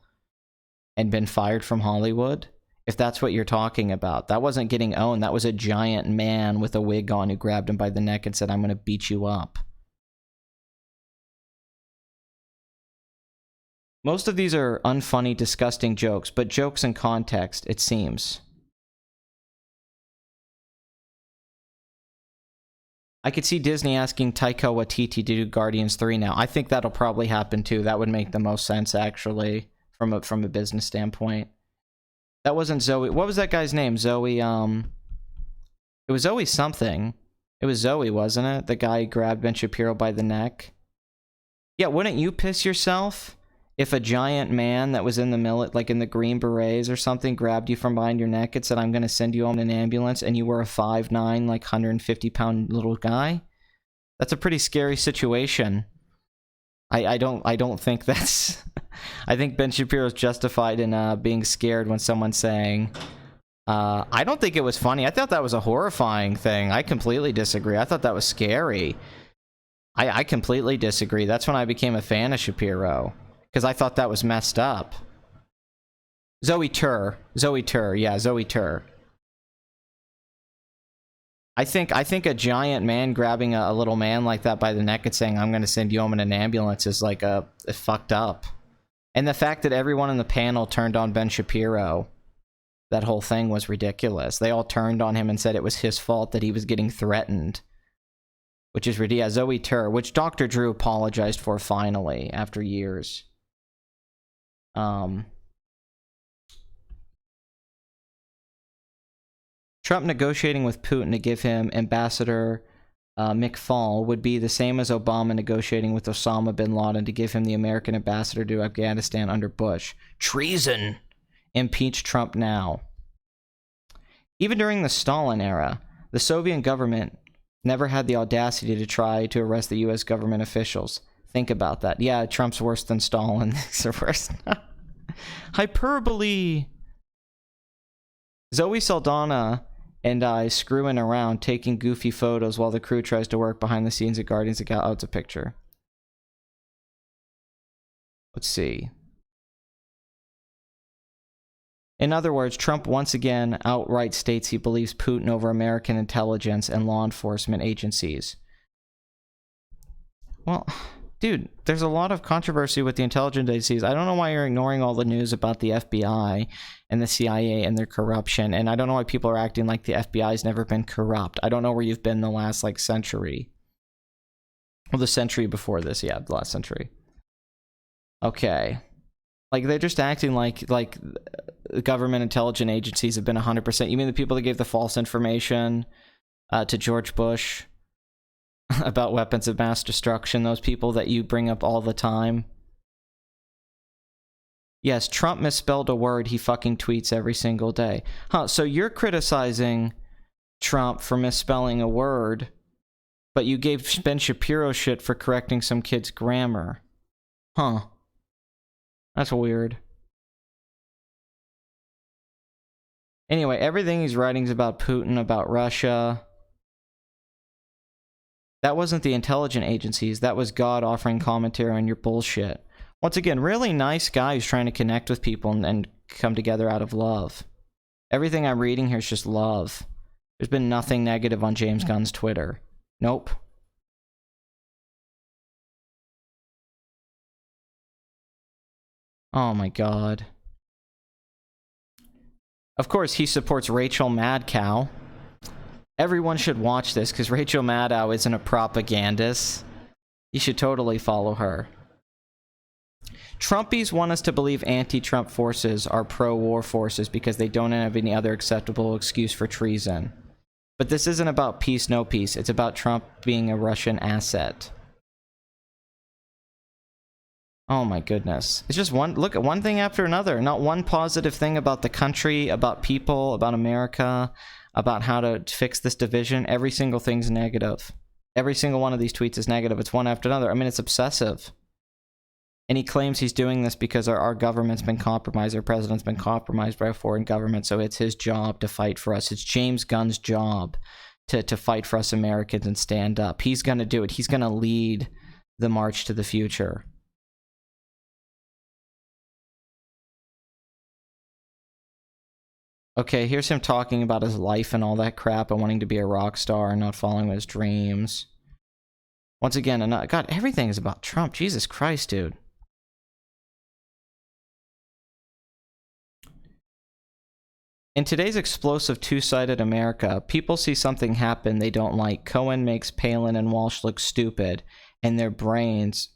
and been fired from Hollywood. If that's what you're talking about. That wasn't getting owned. That was a giant man with a wig on who grabbed him by the neck and said, "I'm going to beat you up." Most of these are unfunny, disgusting jokes, but jokes in context, it seems. I could see Disney asking Taika Waititi to do Guardians 3 now. I think that'll probably happen too. That would make the most sense, actually, from a business standpoint. That wasn't Zoe. What was that guy's name? Zoe, it was Zoe something. It was Zoe, wasn't it? The guy who grabbed Ben Shapiro by the neck. Yeah, wouldn't you piss yourself if a giant man that was in the like in the Green Berets or something, grabbed you from behind your neck and said, "I'm going to send you home in an ambulance," and you were a 5'9", like 150-pound little guy? That's a pretty scary situation. I don't think that's... I think Ben Shapiro's justified in being scared when someone's saying... I don't think it was funny. I thought that was a horrifying thing. I completely disagree. I thought that was scary. I completely disagree. That's when I became a fan of Shapiro. Because I thought that was messed up. Zoe Tur. Yeah, Zoe Tur. I think a giant man grabbing a little man like that by the neck and saying, "I'm going to send you home in an ambulance," is like fucked up. And the fact that everyone in the panel turned on Ben Shapiro, that whole thing was ridiculous. They all turned on him and said it was his fault that he was getting threatened. Which is ridiculous. Yeah, Zoe Tur, which Dr. Drew apologized for finally, after years. Trump negotiating with Putin to give him Ambassador McFaul would be the same as Obama negotiating with Osama bin Laden to give him the American ambassador to Afghanistan under Bush. Treason! Impeach Trump now. Even during the Stalin era, the Soviet government never had the audacity to try to arrest the U.S. government officials. Think about that. Yeah, Trump's worse than Stalin. These are worse. Hyperbole! Zoe Saldana and I screwing around, taking goofy photos while the crew tries to work behind the scenes at Guardians of the Galaxy. Oh, it's a picture. Let's see. In other words, Trump once again outright states he believes Putin over American intelligence and law enforcement agencies. Well, dude, there's a lot of controversy with the intelligence agencies. I don't know why you're ignoring all the news about the FBI and the CIA and their corruption, and I don't know why people are acting like the FBI's never been corrupt. I don't know where you've been the last, like, century. Well, the century before this, yeah, the last century. Okay. Like, they're just acting like government intelligence agencies have been 100%. You mean the people that gave the false information to George Bush about weapons of mass destruction? Those people that you bring up all the time? Yes, Trump misspelled a word he fucking tweets every single day. Huh, so you're criticizing Trump for misspelling a word, but you gave Ben Shapiro shit for correcting some kid's grammar. Huh. That's weird. Anyway, everything he's writing is about Putin, about Russia. That wasn't the intelligence agencies. That was God offering commentary on your bullshit. Once again, really nice guy who's trying to connect with people and come together out of love. Everything I'm reading here is just love. There's been nothing negative on James Gunn's Twitter. Nope. Oh my god. Of course, he supports Rachel Madcow. Everyone should watch this, because Rachel Maddow isn't a propagandist. You should totally follow her. Trumpies want us to believe anti-Trump forces are pro-war forces because they don't have any other acceptable excuse for treason. But this isn't about peace, no peace. It's about Trump being a Russian asset. Oh my goodness. It's just look at one thing after another. Not one positive thing about the country, about people, about America, about how to fix this division. Every single thing's negative. Every single one of these tweets is negative. It's one after another. I mean, it's obsessive. And he claims he's doing this because our government's been compromised. Our president's been compromised by a foreign government, so it's his job to fight for us. It's James Gunn's job to fight for us Americans and stand up. He's going to do it. He's going to lead the march to the future. Okay, here's him talking about his life and all that crap and wanting to be a rock star and not following his dreams. Once again, God, everything is about Trump. Jesus Christ, dude. In today's explosive two-sided America, people see something happen they don't like. Cohen makes Palin and Walsh look stupid, and their brains...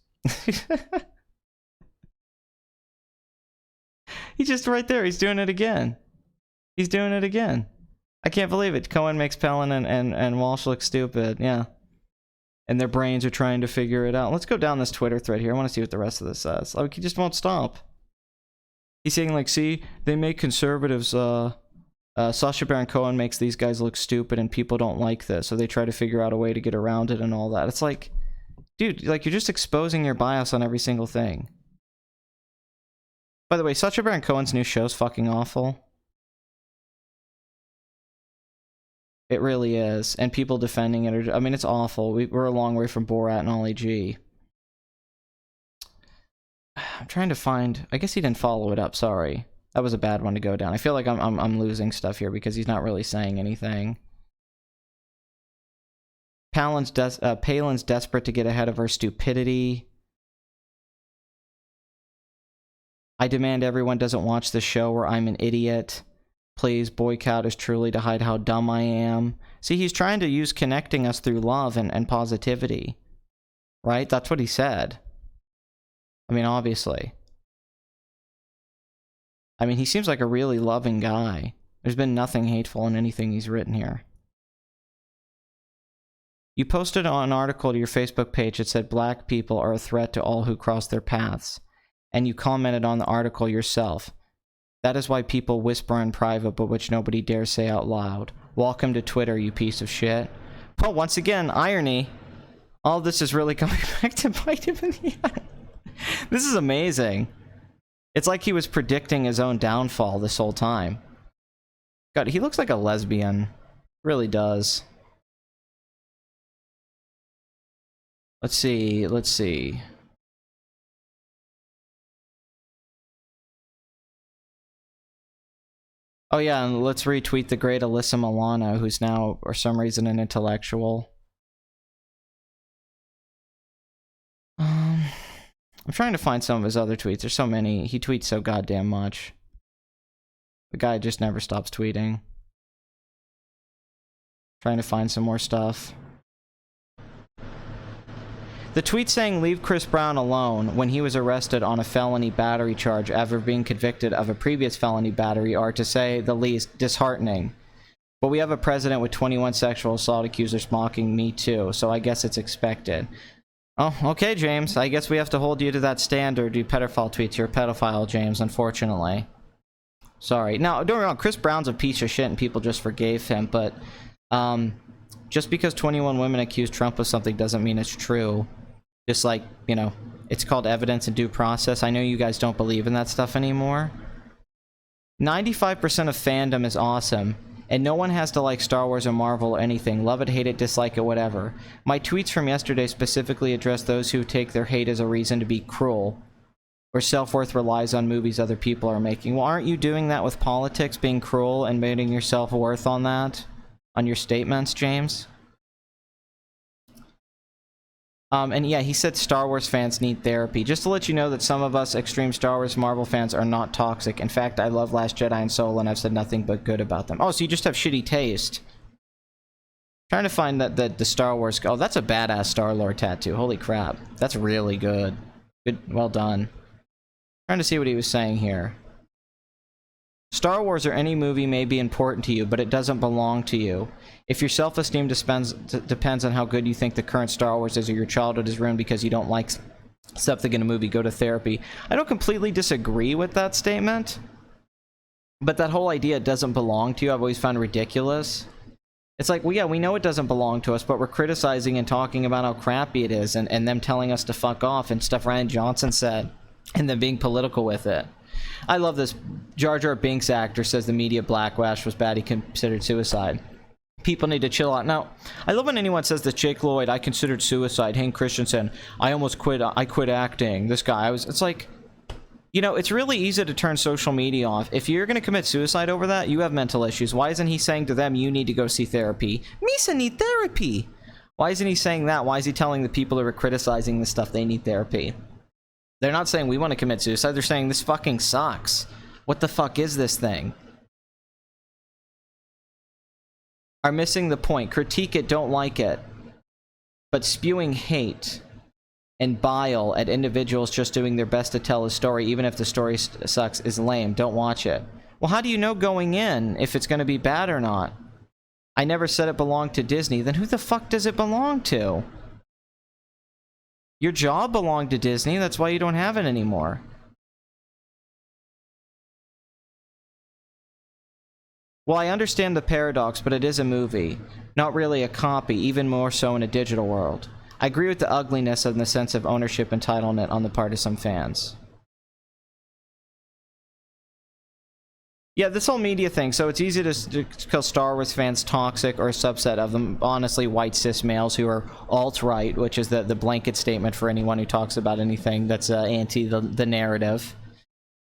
He's just right there. He's doing it again. He's doing it again. I can't believe it. Cohen makes Palin and Walsh look stupid. Yeah. And their brains are trying to figure it out. Let's go down this Twitter thread here. I want to see what the rest of this says. Like, he just won't stop. He's saying, like, see, they make conservatives... Sacha Baron Cohen makes these guys look stupid and people don't like this, so they try to figure out a way to get around it and all that. It's like, dude, like, you're just exposing your bias on every single thing. By the way, Sacha Baron Cohen's new show's fucking awful. It really is. And people defending it are, I mean, it's awful. We're a long way from Borat and Ollie G. I'm trying to find... I guess he didn't follow it up, sorry. That was a bad one to go down. I feel like I'm losing stuff here because he's not really saying anything. Palin's desperate to get ahead of her stupidity. I demand everyone doesn't watch the show or I'm an idiot. Please, boycott is truly to hide how dumb I am. See, he's trying to use connecting us through love and positivity. Right? That's what he said. I mean, obviously. I mean, he seems like a really loving guy. There's been nothing hateful in anything he's written here. You posted an article to your Facebook page that said black people are a threat to all who cross their paths. And you commented on the article yourself. That is why people whisper in private, but which nobody dares say out loud. Welcome to Twitter, you piece of shit. Well, once again, irony. All this is really coming back to bite him in the eye. This is amazing. It's like he was predicting his own downfall this whole time. God, he looks like a lesbian. Really does. Let's see, let's see. Oh yeah, and let's retweet the great Alyssa Milano, who's now, for some reason, an intellectual. I'm trying to find some of his other tweets. There's so many. He tweets so goddamn much. The guy just never stops tweeting. Trying to find some more stuff. The tweet saying leave Chris Brown alone when he was arrested on a felony battery charge after being convicted of a previous felony battery are, to say the least, disheartening. But we have a president with 21 sexual assault accusers mocking me too, so I guess it's expected. Oh, okay, James. I guess we have to hold you to that standard, you pedophile tweets. You're a pedophile, James, unfortunately. Sorry. Now, don't get me wrong, Chris Brown's a piece of shit and people just forgave him, but just because 21 women accuse Trump of something doesn't mean it's true. Just like, you know, it's called evidence and due process. I know you guys don't believe in that stuff anymore. 95% of fandom is awesome, and no one has to like Star Wars or Marvel or anything. Love it, hate it, dislike it, whatever. My tweets from yesterday specifically address those who take their hate as a reason to be cruel, or self-worth relies on movies other people are making. Well, aren't you doing that with politics, being cruel and making your self-worth on that? On your statements, James? And yeah, he said Star Wars fans need therapy. Just to let you know that some of us extreme Star Wars Marvel fans are not toxic. In fact, I love Last Jedi and Solo, and I've said nothing but good about them. Oh, so you just have shitty taste. Trying to find the Star Wars... Oh, that's a badass Star-Lord tattoo. Holy crap. That's really good. Good, well done. Trying to see what he was saying here. Star Wars or any movie may be important to you, but it doesn't belong to you. If your self-esteem depends on how good you think the current Star Wars is, or your childhood is ruined because you don't like something in a movie, go to therapy. I don't completely disagree with that statement, but that whole idea it doesn't belong to you, I've always found ridiculous. It's like, well, yeah, we know it doesn't belong to us, but we're criticizing and talking about how crappy it is, and them telling us to fuck off, and stuff Ryan Johnson said, and then being political with it. I love this. Jar Jar Binks actor says the media backlash was bad. He considered suicide. People need to chill out. Now, I love when anyone says that Jake Lloyd, I considered suicide. Hayden Christensen, I almost quit. I quit acting. This guy, it's like, you know, it's really easy to turn social media off. If you're going to commit suicide over that, you have mental issues. Why isn't he saying to them, you need to go see therapy? Misa need therapy. Why isn't he saying that? Why is he telling the people who are criticizing this stuff they need therapy? They're not saying we want to commit suicide. They're saying this fucking sucks. What the fuck is this thing? Are missing the point. Critique it, don't like it. But spewing hate and bile at individuals just doing their best to tell a story, even if the story sucks, is lame. Don't watch it. Well, how do you know going in if it's going to be bad or not? I never said it belonged to Disney. Then who the fuck does it belong to? Your job belonged to Disney, that's why you don't have it anymore. Well, I understand the paradox, but it is a movie. Not really a copy, even more so in a digital world. I agree with the ugliness and the sense of ownership entitlement on the part of some fans. Yeah, this whole media thing, so it's easy to call Star Wars fans toxic, or a subset of them, honestly, white cis males who are alt-right, which is the blanket statement for anyone who talks about anything that's anti the narrative.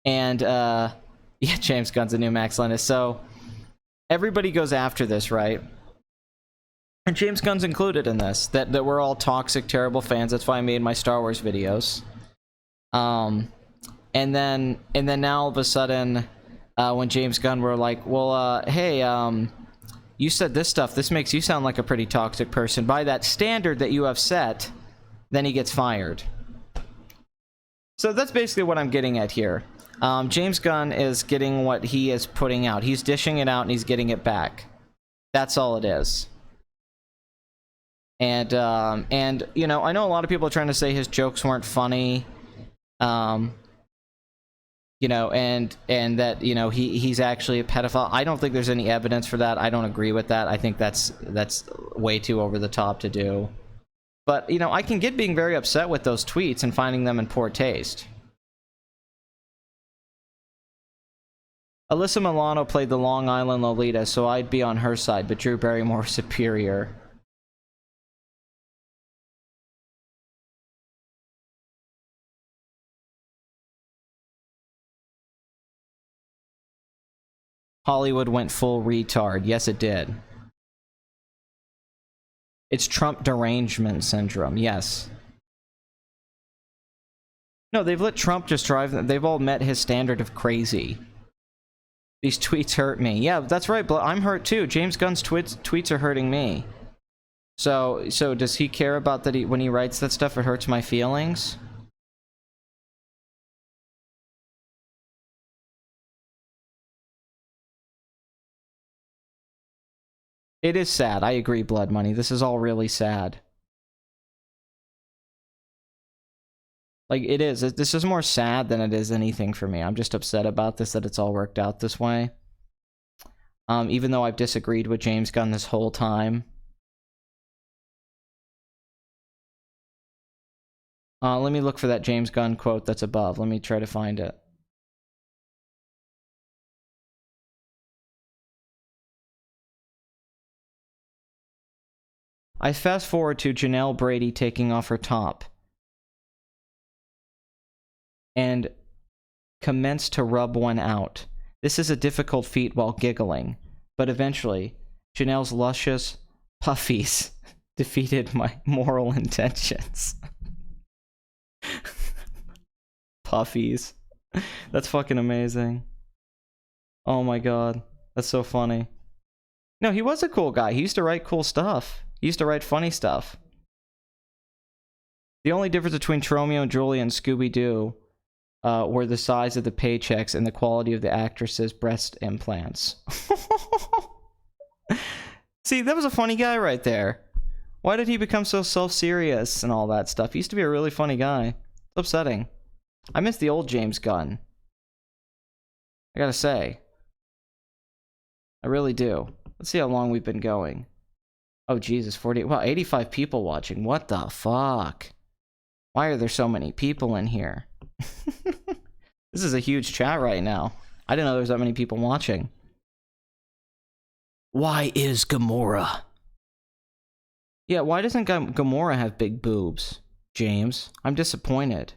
And, yeah, James Gunn's a new Max Linus. So, everybody goes after this, right? And James Gunn's included in this, that we're all toxic, terrible fans. That's why I made my Star Wars videos. And then now all of a sudden... when James Gunn were like, well, hey, you said this stuff, this makes you sound like a pretty toxic person. By that standard that you have set, then he gets fired. So that's basically what I'm getting at here. James Gunn is getting what he is putting out. He's dishing it out and he's getting it back. That's all it is. And you know, I know a lot of people are trying to say his jokes weren't funny. You know, and that, you know, he's actually a pedophile. I don't think there's any evidence for that. I don't agree with that. I think that's way too over the top to do. But, you know, I can get being very upset with those tweets and finding them in poor taste. Alyssa Milano played the Long Island Lolita, so I'd be on her side, but Drew Barrymore superior. Hollywood went full retard. Yes, it did. It's Trump derangement syndrome. Yes. No, they've let Trump just drive them. They've all met his standard of crazy. These tweets hurt me. Yeah, that's right. I'm hurt too. James Gunn's tweets are hurting me. So does he care about that? When he writes that stuff, it hurts my feelings. It is sad. I agree, Blood Money. This is all really sad. Like, it is. This is more sad than it is anything for me. I'm just upset about this, that it's all worked out this way. Even though I've disagreed with James Gunn this whole time. Let me look for that James Gunn quote that's above. Let me try to find it. I fast forward to Janelle Brady taking off her top and commence to rub one out. This is a difficult feat while giggling, but eventually, Janelle's luscious puffies defeated my moral intentions. Puffies. That's fucking amazing. Oh my god. That's so funny. No, he was a cool guy. He used to write cool stuff. He used to write funny stuff. The only difference between Romeo and Juliet and Scooby-Doo were the size of the paychecks and the quality of the actresses' breast implants. See, that was a funny guy right there. Why did he become so self-serious and all that stuff? He used to be a really funny guy. It's upsetting. I miss the old James Gunn. I gotta say. I really do. Let's see how long we've been going. Oh, Jesus, 40... Wow, 85 people watching. What the fuck? Why are there so many people in here? This is a huge chat right now. I didn't know there was that many people watching. Why is Gamora? Yeah, why doesn't Gamora have big boobs, James? I'm disappointed.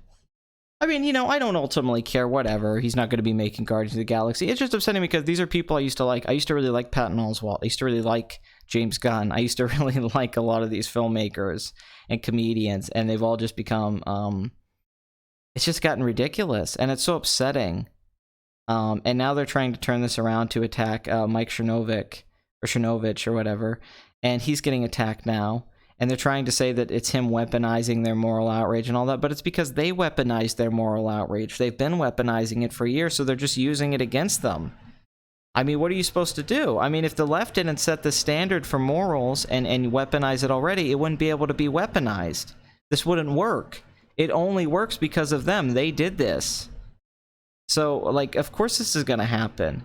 I mean, you know, I don't ultimately care, whatever. He's not going to be making Guardians of the Galaxy. It's just upsetting because these are people I used to like. I used to really like Patton Oswalt. I used to really like James Gunn. I used to really like a lot of these filmmakers and comedians, and they've all just become, it's just gotten ridiculous, and it's so upsetting. And now they're trying to turn this around to attack Mike Cernovich or whatever, and he's getting attacked now. And they're trying to say that it's him weaponizing their moral outrage and all that, but it's because they weaponized their moral outrage. They've been weaponizing it for years, so they're just using it against them. I mean, what are you supposed to do? I mean, if the left didn't set the standard for morals and weaponize it already, it wouldn't be able to be weaponized. This wouldn't work. It only works because of them. They did this. So, like, of course this is gonna happen.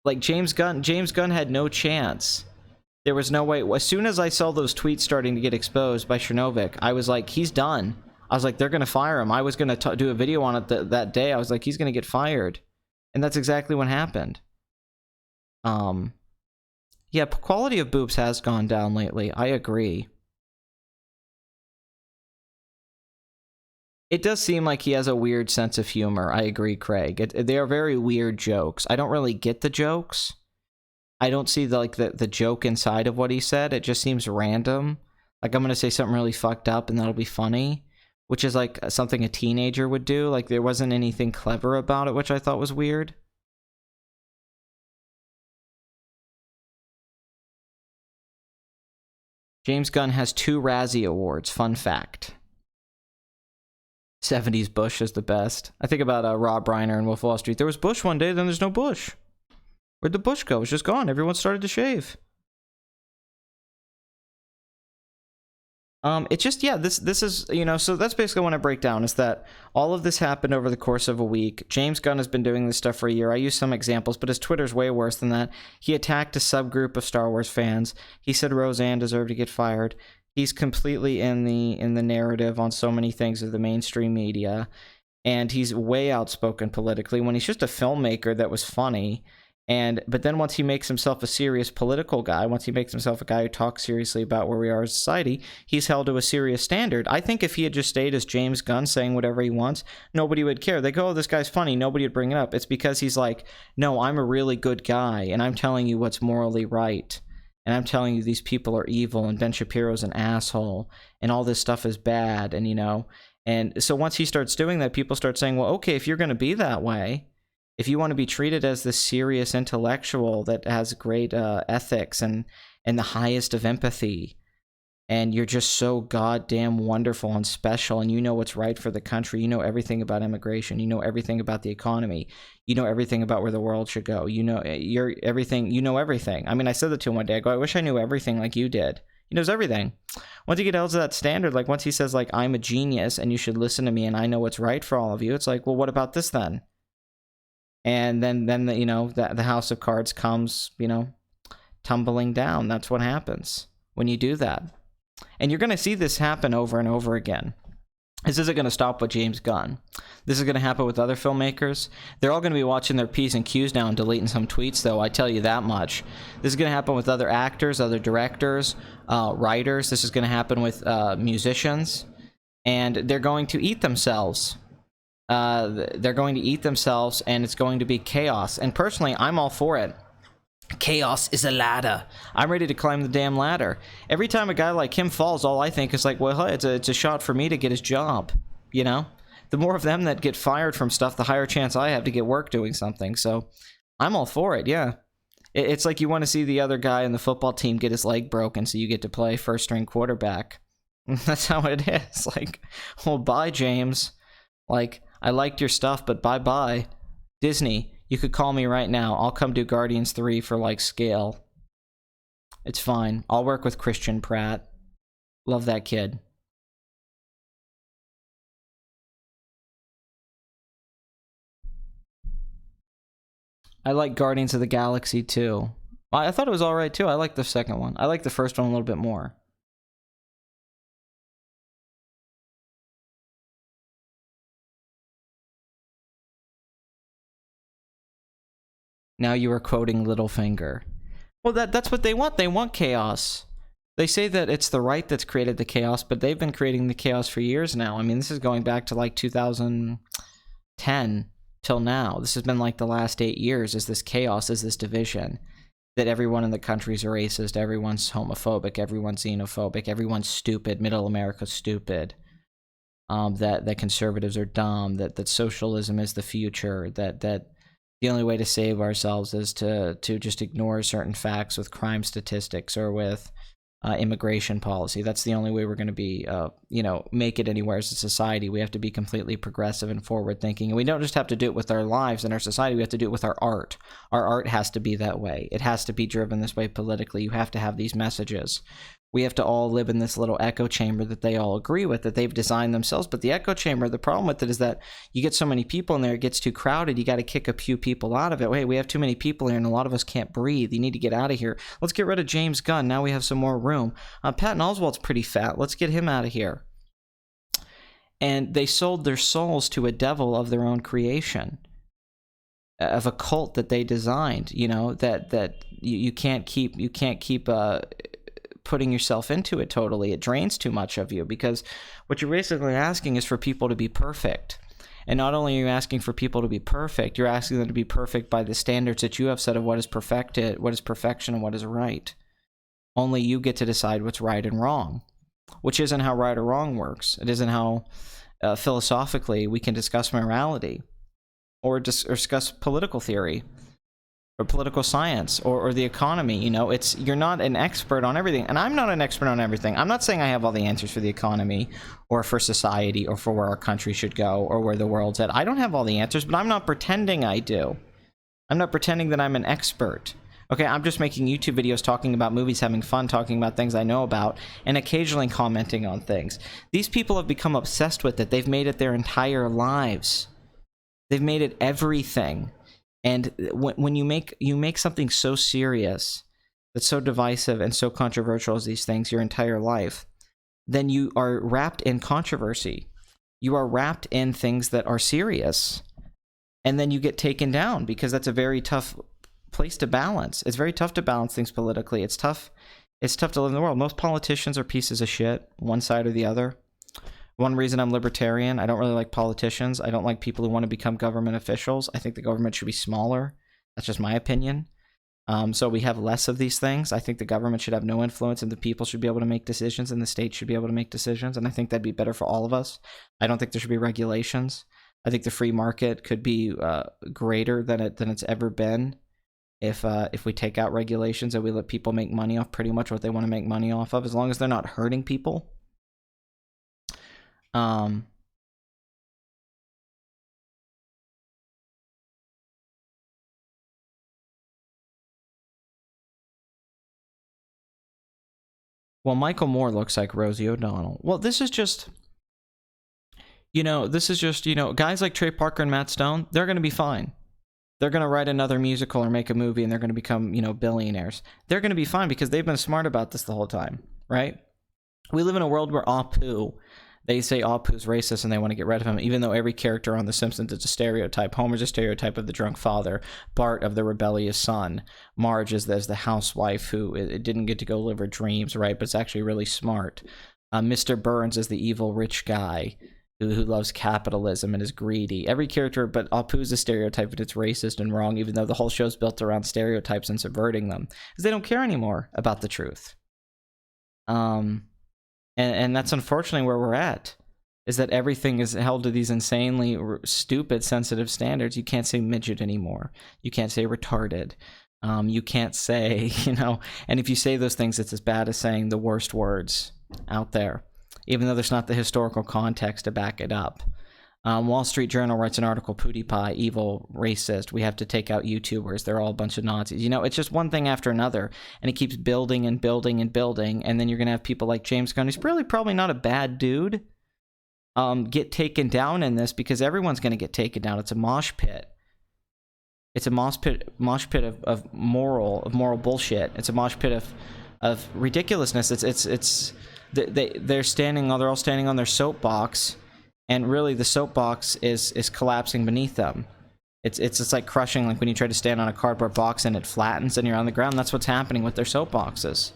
Like, James Gunn had no chance. There was no way. As soon as I saw those tweets starting to get exposed by Cernovich, I was like, he's done. I was like, they're going to fire him. I was going to do a video on it that day. I was like, he's going to get fired. And that's exactly what happened. Yeah, quality of boobs has gone down lately. I agree. It does seem like he has a weird sense of humor. I agree, Craig. They are very weird jokes. I don't really get the jokes. I don't see the joke inside of what he said. It just seems random. Like, I'm going to say something really fucked up and that'll be funny, which is like something a teenager would do. Like, there wasn't anything clever about it, which I thought was weird. James Gunn has 2 Razzie Awards. Fun fact. 70s Bush is the best. I think about Rob Reiner and Wolf of Wall Street. There was Bush one day, then there's no Bush. Where'd the bush go? It's just gone. Everyone started to shave. It just, yeah, this is, you know, so that's basically what I break down, is that all of this happened over the course of a week. James Gunn has been doing this stuff for a year. I use some examples, but his Twitter's way worse than that. He attacked a subgroup of Star Wars fans. He said Roseanne deserved to get fired. He's completely in the narrative on so many things of the mainstream media, and he's way outspoken politically when he's just a filmmaker that was funny. But then once he makes himself a serious political guy, once he makes himself a guy who talks seriously about where we are as a society, he's held to a serious standard. I think if he had just stayed as James Gunn saying whatever he wants, nobody would care. They go, oh, this guy's funny. Nobody would bring it up. It's because he's like, no, I'm a really good guy, and I'm telling you what's morally right. And I'm telling you these people are evil, and Ben Shapiro's an asshole, and all this stuff is bad, and, you know, And so once he starts doing that, people start saying, well, okay, if you're going to be that way, if you want to be treated as this serious intellectual that has great ethics and the highest of empathy, and you're just so goddamn wonderful and special, and you know what's right for the country, you know everything about immigration, you know everything about the economy, you know everything about where the world should go, you know everything. I mean, I said that to him one day. I go, I wish I knew everything like you did. He knows everything. Once you get held to that standard, like once he says, like, I'm a genius and you should listen to me and I know what's right for all of you, it's like, well, what about this then? And then you know, the house of cards comes, you know, tumbling down. That's what happens when you do that. And you're going to see this happen over and over again. This isn't going to stop with James Gunn. This is going to happen with other filmmakers. They're all going to be watching their P's and Q's now and deleting some tweets, though, I tell you that much. This is going to happen with other actors, other directors, writers. This is going to happen with musicians. And they're going to eat themselves. They're going to eat themselves, and it's going to be chaos. And personally, I'm all for it. Chaos is a ladder. I'm ready to climb the damn ladder. Every time a guy like him falls, all I think is like, well, it's a shot for me to get his job, you know? The more of them that get fired from stuff, the higher chance I have to get work doing something. So I'm all for it, yeah. It's like you want to see the other guy in the football team get his leg broken so you get to play first-string quarterback. That's how it is. Like, well, bye, James. Like, I liked your stuff, but bye-bye. Disney, you could call me right now. I'll come do Guardians 3 for, like, scale. It's fine. I'll work with Christian Pratt. Love that kid. I like Guardians of the Galaxy, too. I thought it was alright, too. I like the second one. I like the first one a little bit more. Now you are quoting Littlefinger. Well, that's what they want. They want chaos. They say that it's the right that's created the chaos, but they've been creating the chaos for years now. I mean, this is going back to like 2010 till now. This has been like the last 8 years, is this chaos, is this division. That everyone in the country's a racist, everyone's homophobic, everyone's xenophobic, everyone's stupid, middle America's stupid. That conservatives are dumb, that socialism is the future, that the only way to save ourselves is to just ignore certain facts with crime statistics or with immigration policy. That's the only way we're going to be, you know, make it anywhere as a society. We have to be completely progressive and forward thinking. And we don't just have to do it with our lives and our society. We have to do it with our art. Our art has to be that way. It has to be driven this way politically. You have to have these messages. We have to all live in this little echo chamber that they all agree with, that they've designed themselves. But the echo chamber, the problem with it is that you get so many people in there, it gets too crowded. You got to kick a few people out of it. Wait, we have too many people here and a lot of us can't breathe. You need to get out of here. Let's get rid of James Gunn. Now we have some more room. Patton Oswalt's pretty fat. Let's get him out of here. And they sold their souls to a devil of their own creation, of a cult that they designed, you know, that you can't keep putting yourself into it totally. It drains too much of you, because what you're basically asking is for people to be perfect. And not only are you asking for people to be perfect, you're asking them to be perfect by the standards that you have set of what is perfected, what is perfection, and what is right. Only you get to decide what's right and wrong, which isn't how right or wrong works. It isn't how philosophically we can discuss morality or discuss political theory or political science or the economy. You know, you're not an expert on everything, and I'm not an expert on everything. I'm not saying I have all the answers for the economy or for society or for where our country should go or where the world's at. I don't have all the answers, but I'm not pretending I do. I'm not pretending that I'm an expert. Okay, I'm just making YouTube videos talking about movies, having fun, talking about things I know about, and occasionally commenting on things. These people have become obsessed with it. They've made it their entire lives. They've made it everything. And when you make something so serious, that's so divisive and so controversial as these things your entire life, then you are wrapped in controversy. You are wrapped in things that are serious. And then you get taken down, because that's a very tough place to balance. It's very tough to balance things politically. It's tough to live in the world. Most politicians are pieces of shit, one side or the other. One reason I'm libertarian, I don't really like politicians. I don't like people who want to become government officials. I think the government should be smaller. That's just my opinion. So we have less of these things. I think the government should have no influence, and the people should be able to make decisions, and the state should be able to make decisions. And I think that'd be better for all of us. I don't think there should be regulations. I think the free market could be greater than it's ever been if we take out regulations and we let people make money off pretty much what they want to make money off of, as long as they're not hurting people. Well, Michael Moore looks like Rosie O'Donnell. Well, this is just, guys like Trey Parker and Matt Stone, they're going to be fine. They're going to write another musical or make a movie, and they're going to become, billionaires. They're going to be fine because they've been smart about this the whole time, right? We live in a world where Apu, they say Apu's racist and they want to get rid of him, even though every character on The Simpsons is a stereotype. Homer's a stereotype of the drunk father, Bart of the rebellious son, Marge is the housewife who didn't get to go live her dreams, right? But it's actually really smart. Mr. Burns is the evil rich guy who loves capitalism and is greedy. Every character, but Apu's a stereotype, and it's racist and wrong, even though the whole show's built around stereotypes and subverting them, because they don't care anymore about the truth. And that's unfortunately where we're at, is that everything is held to these insanely stupid, sensitive standards. You can't say midget anymore. You can't say retarded. You can't say, and if you say those things, it's as bad as saying the worst words out there, even though there's not the historical context to back it up. Wall Street Journal writes an article, PewDiePie, evil, racist, we have to take out YouTubers, they're all a bunch of Nazis. It's just one thing after another, and it keeps building and building and building, and then you're going to have people like James Gunn, who's really probably not a bad dude, get taken down in this, because everyone's going to get taken down. It's a mosh pit. It's a mosh pit of moral bullshit. It's a mosh pit of ridiculousness. They're all standing on their soapbox, and really the soapbox is collapsing beneath them. It's just like crushing, like when you try to stand on a cardboard box and it flattens and you're on the ground. That's what's happening with their soapboxes.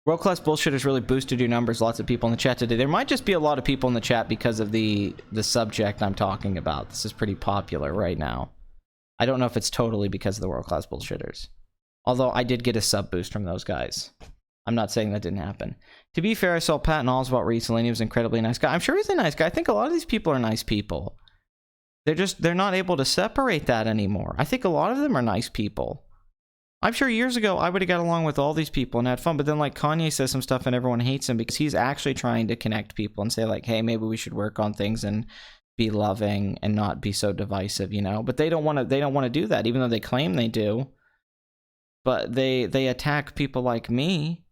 World-class bullshitters really boosted your numbers. Lots of people in the chat today. There might just be a lot of people in the chat because of the subject I'm talking about. This is pretty popular right now. I don't know if it's totally because of the world-class bullshitters. Although I did get a sub boost from those guys. I'm not saying that didn't happen. To be fair, I saw Patton Oswalt recently, and he was an incredibly nice guy. I'm sure he's a nice guy. I think a lot of these people are nice people. They're not able to separate that anymore. I think a lot of them are nice people. I'm sure years ago I would have got along with all these people and had fun, but then like Kanye says some stuff and everyone hates him because he's actually trying to connect people and say like, hey, maybe we should work on things and be loving and not be so divisive, But they don't want to do that, even though they claim they do. But they attack people like me,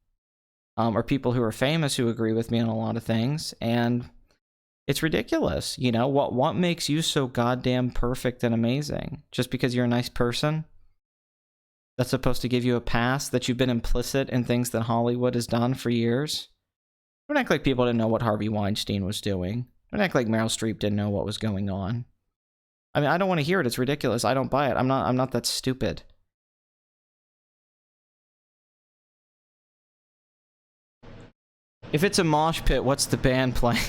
or people who are famous who agree with me on a lot of things, and it's ridiculous. What makes you so goddamn perfect and amazing? Just because you're a nice person? That's supposed to give you a pass, that you've been implicit in things that Hollywood has done for years? Don't act like people didn't know what Harvey Weinstein was doing. Don't act like Meryl Streep didn't know what was going on. I mean, I don't want to hear it. It's ridiculous. I don't buy it. I'm not that stupid. If it's a mosh pit, what's the band playing?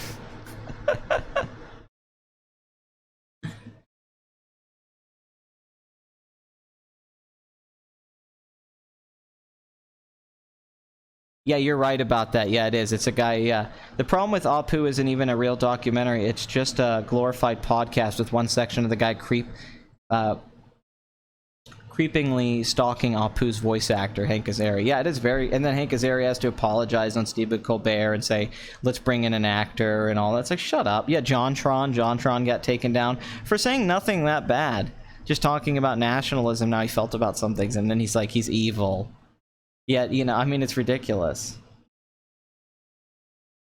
Yeah, you're right about that. Yeah, it is. It's a guy, yeah. The problem with Apu isn't even a real documentary. It's just a glorified podcast with one section of the guy creepingly stalking Apu's voice actor, Hank Azaria. Yeah, it is very... And then Hank Azaria has to apologize on Stephen Colbert and say, let's bring in an actor and all that. It's like, shut up. Yeah, JonTron got taken down for saying nothing that bad. Just talking about nationalism, now he felt about some things, and then he's like, he's evil. Yeah, I mean, it's ridiculous.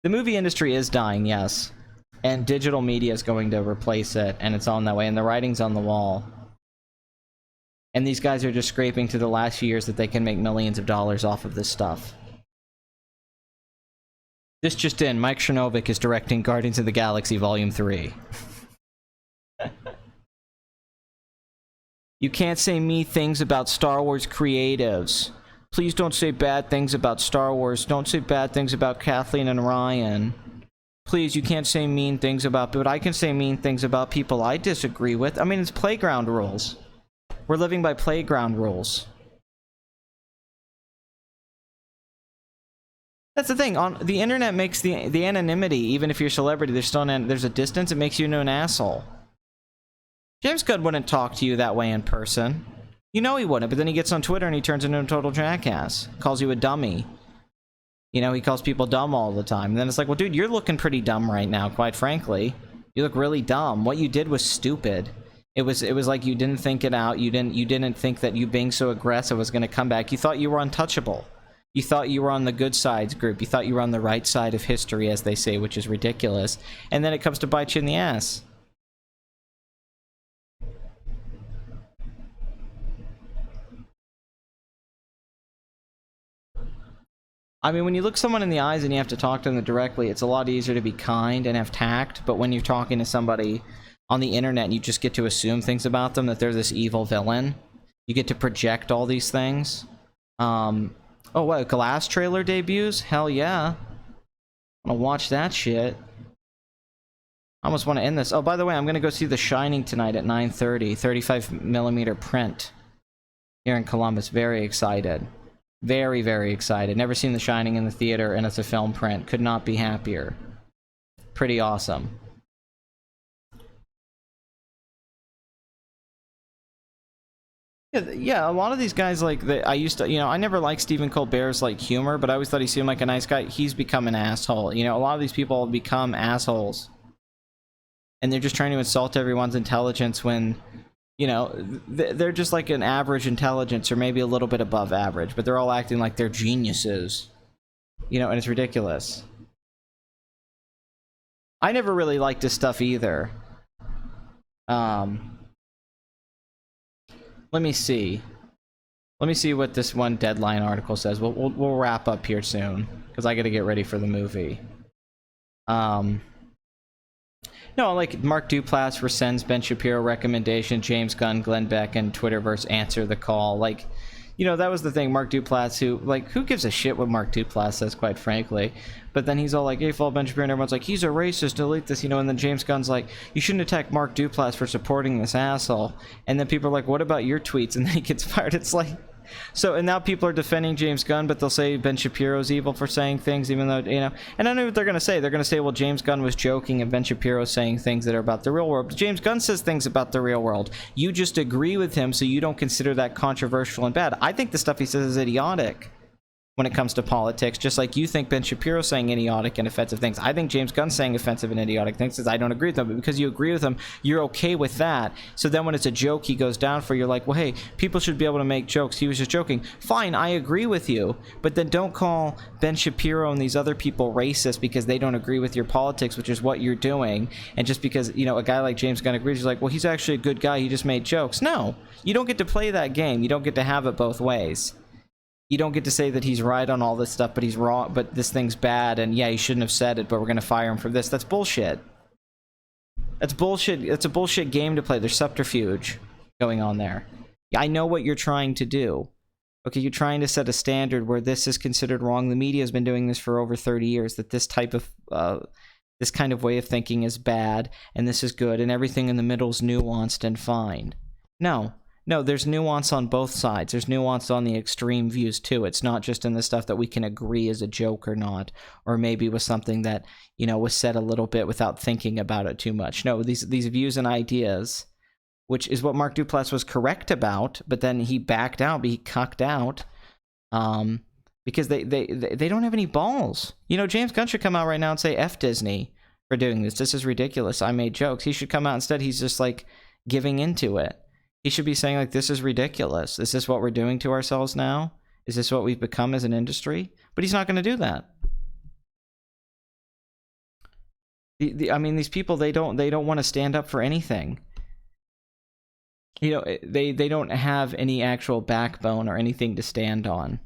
The movie industry is dying, yes. And digital media is going to replace it, and it's on that way, and the writing's on the wall. And these guys are just scraping to the last few years that they can make millions of dollars off of this stuff. This just in, Mike Chernovic is directing Guardians of the Galaxy Volume 3. You can't say mean things about Star Wars creatives. Please don't say bad things about Star Wars. Don't say bad things about Kathleen and Ryan. Please, you can't say mean things about... But I can say mean things about people I disagree with. I mean, it's playground rules. We're living by playground rules. That's the thing. On the internet makes the anonymity, even if you're a celebrity, there's a distance. It makes you into an asshole. James Gunn wouldn't talk to you that way in person. You know he wouldn't, but then he gets on Twitter and he turns into a total jackass. Calls you a dummy. You know, he calls people dumb all the time. And then it's like, well, dude, you're looking pretty dumb right now, quite frankly. You look really dumb. What you did was stupid. It was like you didn't think it out. You didn't think that you being so aggressive was going to come back. You thought you were untouchable. You thought you were on the good sides group. You thought you were on the right side of history, as they say, which is ridiculous. And then it comes to bite you in the ass. I mean, when you look someone in the eyes and you have to talk to them directly, it's a lot easier to be kind and have tact. But when you're talking to somebody on the internet and you just get to assume things about them, that they're this evil villain, you get to project all these things. Oh, what, Glass trailer debuts? Hell yeah. I want to watch that shit. I almost want to end this. Oh, by the way, I'm going to go see The Shining tonight at 9:30. 35mm print. Here in Columbus. Very excited. Very, very excited. Never seen The Shining in the theater, and it's a film print. Could not be happier. Pretty awesome. Yeah, a lot of these guys, like, I used to, you know, I never liked Stephen Colbert's, like, humor, but I always thought he seemed like a nice guy. He's become an asshole. You know, a lot of these people have become assholes. And they're just trying to insult everyone's intelligence when, you know, they're just like an average intelligence, or maybe a little bit above average, but they're all acting like they're geniuses. You know, and it's ridiculous. I never really liked his stuff either. Let me see. Let me see what this one Deadline article says. We'll wrap up here soon, because I gotta get ready for the movie. No, like Mark Duplass rescinds Ben Shapiro recommendation, James Gunn, Glenn Beck, and Twitterverse answer the call. Like, you know, that was the thing. Mark Duplass, who gives a shit what Mark Duplass says, quite frankly. But then he's all like, hey, follow Ben Shapiro, and everyone's like, he's a racist, delete this, you know, and then James Gunn's like, you shouldn't attack Mark Duplass for supporting this asshole. And then people are like, what about your tweets? And then he gets fired. It's like, so, and now people are defending James Gunn, but they'll say Ben Shapiro's evil for saying things, even though, you know, and I know what they're going to say. They're going to say, well, James Gunn was joking and Ben Shapiro's saying things that are about the real world. But James Gunn says things about the real world. You just agree with him, so you don't consider that controversial and bad. I think the stuff he says is idiotic when it comes to politics, just like you think Ben Shapiro's saying idiotic and offensive things. I think James Gunn's saying offensive and idiotic things because I don't agree with them, but because you agree with him, you're okay with that. So then when it's a joke he goes down for, you're like, well, hey, people should be able to make jokes. He was just joking. Fine, I agree with you, but then don't call Ben Shapiro and these other people racist because they don't agree with your politics, which is what you're doing. And just because, you know, a guy like James Gunn agrees, he's like, well, he's actually a good guy, he just made jokes. No, you don't get to play that game. You don't get to have it both ways. You don't get to say that he's right on all this stuff, but he's wrong, but this thing's bad, and yeah, he shouldn't have said it, but we're going to fire him for this. That's bullshit. That's bullshit. It's a bullshit game to play. There's subterfuge going on there. I know what you're trying to do. Okay, you're trying to set a standard where this is considered wrong. The media has been doing this for over 30 years, that this type of, this kind of way of thinking is bad, and this is good, and everything in the middle is nuanced and fine. No, there's nuance on both sides. There's nuance on the extreme views, too. It's not just in the stuff that we can agree is a joke or not, or maybe was something that, you know, was said a little bit without thinking about it too much. No, these views and ideas, which is what Mark Duplass was correct about, but then he backed out, he cucked out, because they don't have any balls. You know, James Gunn should come out right now and say, F Disney for doing this. This is ridiculous. I made jokes. He should come out instead. He's just, like, giving into it. He should be saying, like, this is ridiculous. Is this what we're doing to ourselves now? Is this what we've become as an industry? But he's not going to do that. I mean, these people, they don't want to stand up for anything. You know, they don't have any actual backbone or anything to stand on.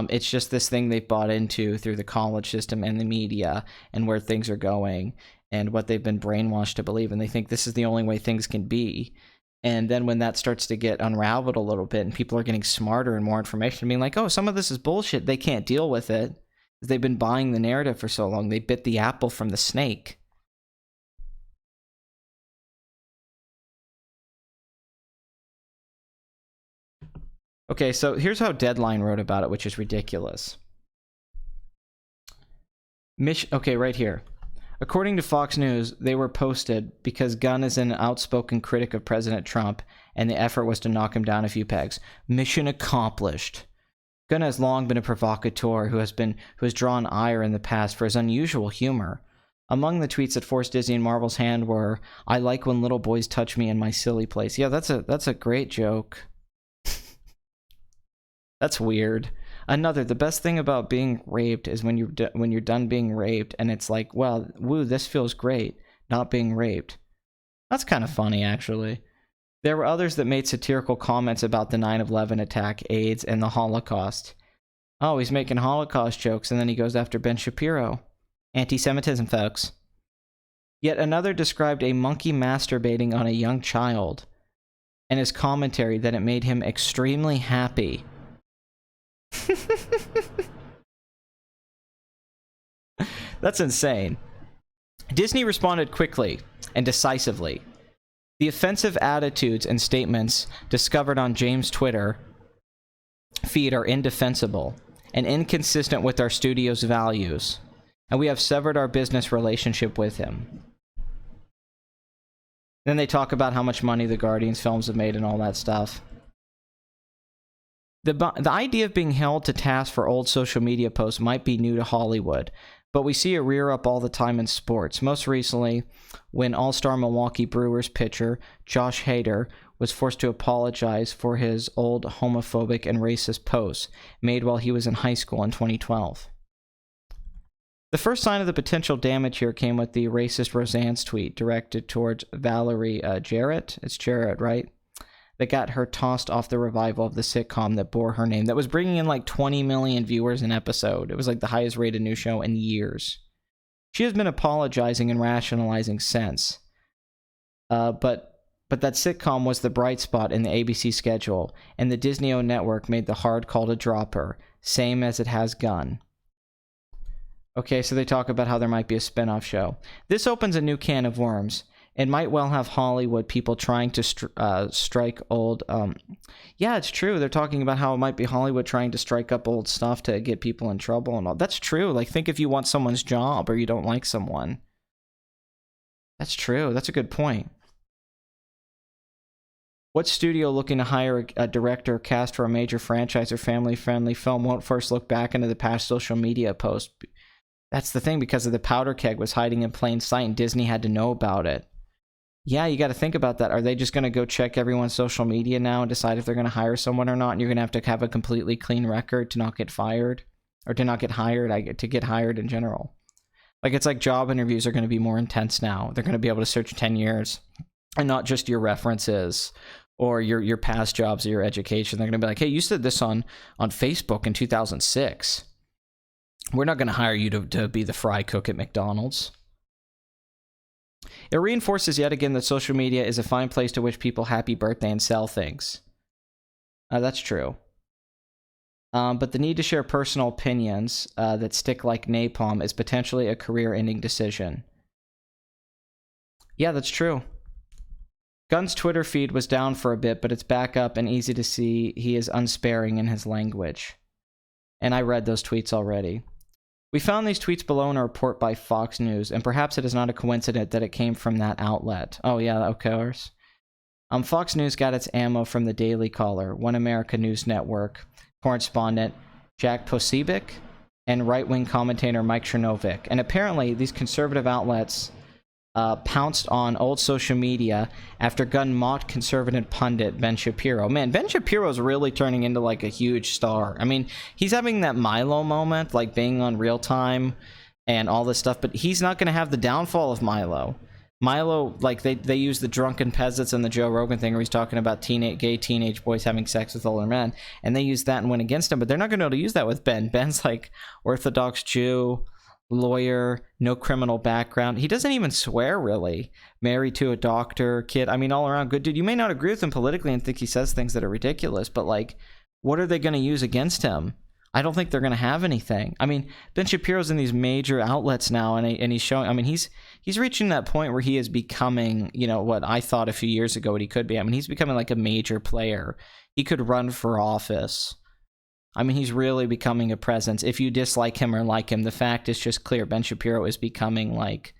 It's just this thing they've bought into through the college system and the media and where things are going and what they've been brainwashed to believe. And they think this is the only way things can be. And then when that starts to get unraveled a little bit and people are getting smarter and more information, being like, oh, some of this is bullshit, they can't deal with it. They've been buying the narrative for so long. They bit the apple from the snake. Okay, so here's how Deadline wrote about it, which is ridiculous. Okay, right here. According to Fox News, they were posted because Gunn is an outspoken critic of President Trump, and the effort was to knock him down a few pegs. Mission accomplished. Gunn has long been a provocateur who has drawn ire in the past for his unusual humor. Among the tweets that forced Disney and Marvel's hand were, "I like when little boys touch me in my silly place." Yeah, that's a great joke. That's weird. Another, the best thing about being raped is when you're done being raped and it's like, well, woo, this feels great, not being raped. That's kind of funny, actually. There were others that made satirical comments about the 9/11 attack, AIDS, and the Holocaust. Oh, he's making Holocaust jokes, and then he goes after Ben Shapiro. Anti-Semitism, folks. Yet another described a monkey masturbating on a young child, and his commentary that it made him extremely happy. That's insane. Disney responded quickly and decisively. The offensive attitudes and statements discovered on James' Twitter feed are indefensible and inconsistent with our studio's values, and we have severed our business relationship with him. Then they talk about how much money the Guardians films have made and all that stuff. The idea of being held to task for old social media posts might be new to Hollywood, but we see it rear up all the time in sports. Most recently, when all-star Milwaukee Brewers pitcher Josh Hader was forced to apologize for his old homophobic and racist posts made while he was in high school in 2012. The first sign of the potential damage here came with the racist Roseanne's tweet directed towards Valerie Jarrett. It's Jarrett, right? That got her tossed off the revival of the sitcom that bore her name, that was bringing in like 20 million viewers an episode. It was like the highest rated new show in years. She has been apologizing and rationalizing since. But that sitcom was the bright spot in the ABC schedule, and the Disney-owned network made the hard call to drop her, same as it has Gunn. Okay, so they talk about how there might be a spin-off show. This opens a new can of worms. It might well have Hollywood people trying to strike old... yeah, it's true. They're talking about how it might be Hollywood trying to strike up old stuff to get people in trouble and all. That's true. Like, think if you want someone's job or you don't like someone. That's true. That's a good point. What studio looking to hire a director or cast for a major franchise or family-friendly film won't first look back into the past social media post? That's the thing, because of the powder keg was hiding in plain sight and Disney had to know about it. Yeah, you got to think about that. Are they just going to go check everyone's social media now and decide if they're going to hire someone or not? And you're going to have a completely clean record to not get fired, or to not get hired, to get hired in general. Like, it's like job interviews are going to be more intense now. They're going to be able to search 10 years and not just your references or your past jobs or your education. They're going to be like, hey, you said this on Facebook in 2006. We're not going to hire you to be the fry cook at McDonald's. It reinforces yet again that social media is a fine place to wish people happy birthday and sell things. That's true. But the need to share personal opinions that stick like napalm is potentially a career-ending decision. Yeah, that's true. Gunn's Twitter feed was down for a bit, but it's back up and easy to see he is unsparing in his language. And I read those tweets already. We found these tweets below in a report by Fox News, and perhaps it is not a coincidence that it came from that outlet. Oh yeah, of course. Fox News got its ammo from the Daily Caller, One America News Network correspondent Jack Posobiec, and right-wing commentator Mike Chernovic. And apparently, these conservative outlets pounced on old social media after Gunn mocked conservative pundit Ben Shapiro. Man, Ben Shapiro's really turning into like a huge star. I mean, he's having that Milo moment, like being on Real Time and all this stuff, but he's not going to have the downfall of Milo. Milo, like, they use the drunken peasants and the Joe Rogan thing where he's talking about gay teenage boys having sex with older men, and they use that and went against him, but they're not going to be able to use that with Ben. Ben's like Orthodox Jew, lawyer, no criminal background. He doesn't even swear, really. Married to a doctor, kid. I mean, all around good dude. You may not agree with him politically and think he says things that are ridiculous, but like, what are they going to use against him? I don't think they're going to have anything. I mean, Ben Shapiro's in these major outlets now, and he's showing. I mean, he's reaching that point where he is becoming, you know, what I thought a few years ago what he could be. I mean, he's becoming like a major player. He could run for office. I mean, he's really becoming a presence. If you dislike him or like him, the fact is just clear. Ben Shapiro is becoming like,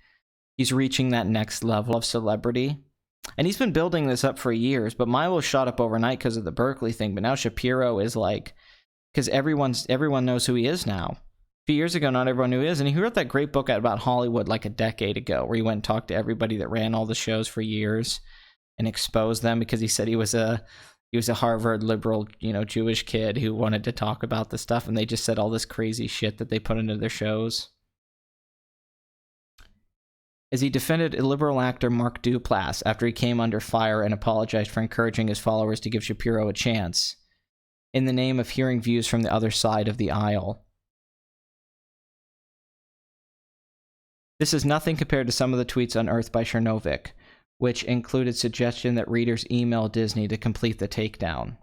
he's reaching that next level of celebrity. And he's been building this up for years, but Milo shot up overnight because of the Berkeley thing. But now Shapiro is like, because everyone knows who he is now. A few years ago, not everyone knew who he is. And he wrote that great book about Hollywood like a decade ago, where he went and talked to everybody that ran all the shows for years and exposed them, because he said he was a Harvard liberal, you know, Jewish kid who wanted to talk about this stuff, and they just said all this crazy shit that they put into their shows. As he defended liberal actor Mark Duplass after he came under fire and apologized for encouraging his followers to give Shapiro a chance, in the name of hearing views from the other side of the aisle. This is nothing compared to some of the tweets unearthed by Chernovic, which included suggestion that readers email Disney to complete the takedown.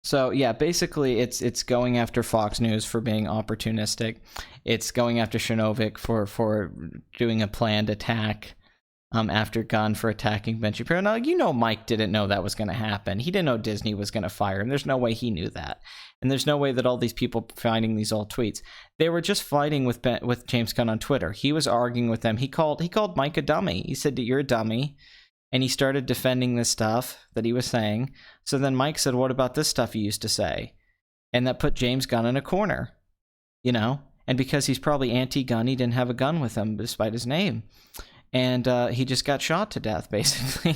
So yeah, basically it's going after Fox News for being opportunistic. It's going after Chernovic for doing a planned attack after Gunn for attacking Ben Shapiro. Now, you know Mike didn't know that was going to happen. He didn't know Disney was going to fire him. There's no way he knew that. And there's no way that all these people finding these old tweets, they were just fighting with James Gunn on Twitter. He was arguing with them. He called Mike a dummy. He said that you're a dummy. And he started defending this stuff that he was saying. So then Mike said, what about this stuff you used to say? And that put James Gunn in a corner, you know? And because he's probably anti-gun, he didn't have a gun with him despite his name. And he just got shot to death, basically.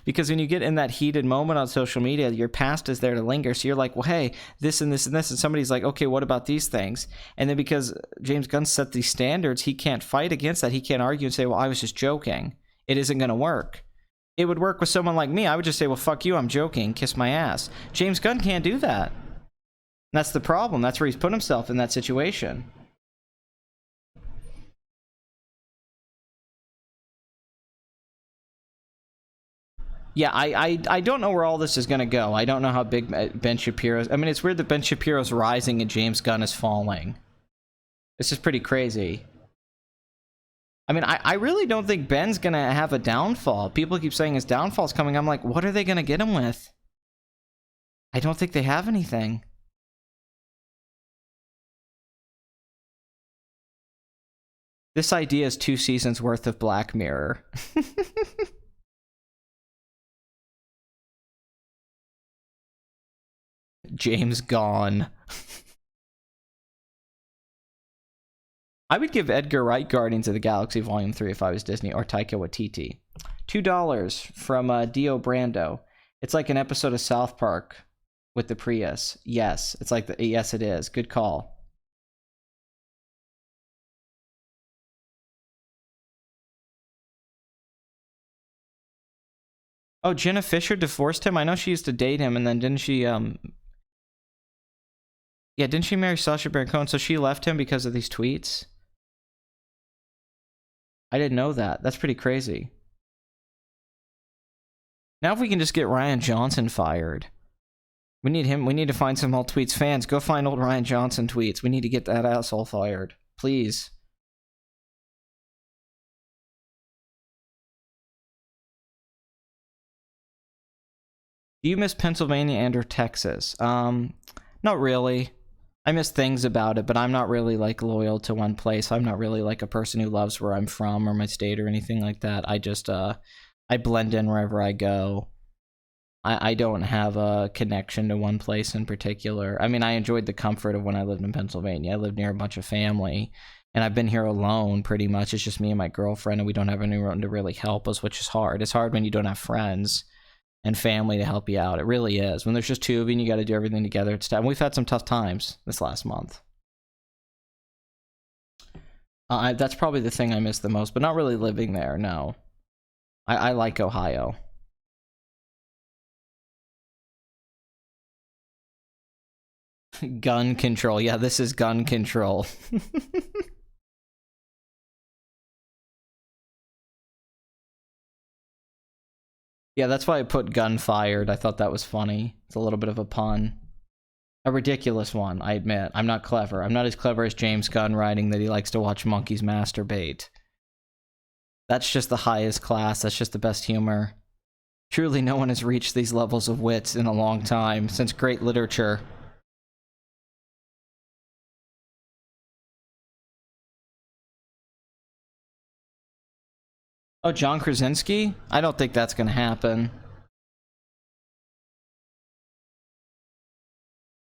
Because when you get in that heated moment on social media, your past is there to linger. So you're like, well, hey, this and this and this. And somebody's like, okay, what about these things? And then because James Gunn set these standards, he can't fight against that. He can't argue and say, well, I was just joking. It isn't going to work. It would work with someone like me. I would just say, well, fuck you, I'm joking, kiss my ass. James Gunn can't do that. That's the problem. That's where he's put himself in that situation. Yeah, I don't know where all this is going to go. I don't know how big Ben Shapiro's... I mean, it's weird that Ben Shapiro's rising and James Gunn is falling. This is pretty crazy. I mean, I really don't think Ben's going to have a downfall. People keep saying his downfall's coming. I'm like, what are they going to get him with? I don't think they have anything. This idea is 2 seasons worth of Black Mirror. James Gunn. I would give Edgar Wright Guardians of the Galaxy Volume 3 if I was Disney, or Taika Waititi. $2 from Dio Brando. It's like an episode of South Park with the Prius. Yes, it's like yes, it is. Good call. Oh, Jenna Fisher divorced him? I know she used to date him, and then didn't she, yeah, didn't she marry Sacha Baron Cohen? So she left him because of these tweets? I didn't know that. That's pretty crazy. Now if we can just get Ryan Johnson fired. We need him. We need to find some old tweets. Fans, go find old Ryan Johnson tweets. We need to get that asshole fired. Please. Do you miss Pennsylvania and or Texas? Not really. I miss things about it, but I'm not really like loyal to one place. I'm not really like a person who loves where I'm from or my state or anything like that. I just I blend in wherever I go. I don't have a connection to one place in particular. I mean, I enjoyed the comfort of when I lived in Pennsylvania. I lived near a bunch of family, and I've been here alone pretty much. It's just me and my girlfriend, and we don't have anyone to really help us, which is hard. It's hard when you don't have friends and family to help you out. It really is. When there's just 2 of you and you got to do everything together, it's tough. And we've had some tough times this last month. That's probably the thing I miss the most, but not really living there, no. I like Ohio. Gun control. Yeah, this is gun control. Yeah, that's why I put gun fired. I thought that was funny. It's a little bit of a pun. A ridiculous one, I admit. I'm not clever. I'm not as clever as James Gunn writing that he likes to watch monkeys masturbate. That's just the highest class. That's just the best humor. Truly, no one has reached these levels of wit in a long time, since great literature. Oh, John Krasinski? I don't think that's gonna happen.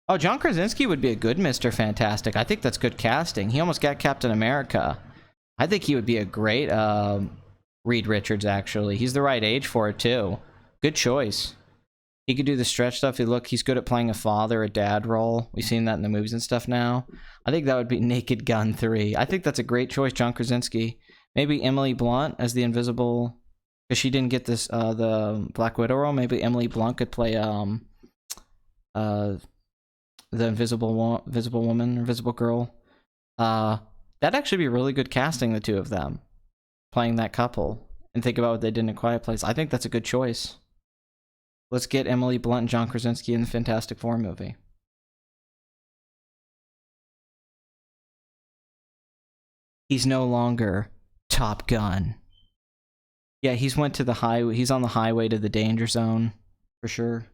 Oh, John Krasinski would be a good Mr. Fantastic. I think that's good casting. He almost got Captain America. I think he would be a great, Reed Richards, actually. He's the right age for it, too. Good choice. He could do the stretch stuff. He's good at playing a father, a dad role. We've seen that in the movies and stuff now. I think that would be Naked Gun 3. I think that's a great choice, John Krasinski. Maybe Emily Blunt as the Invisible... Because she didn't get this, the Black Widow role. Maybe Emily Blunt could play, the Invisible Woman, Invisible Girl. That'd actually be really good casting, the two of them. Playing that couple. And think about what they did in A Quiet Place. I think that's a good choice. Let's get Emily Blunt and John Krasinski in the Fantastic Four movie. He's no longer Top Gun. Yeah, he's went to the highway. He's on the highway to the danger zone, for sure.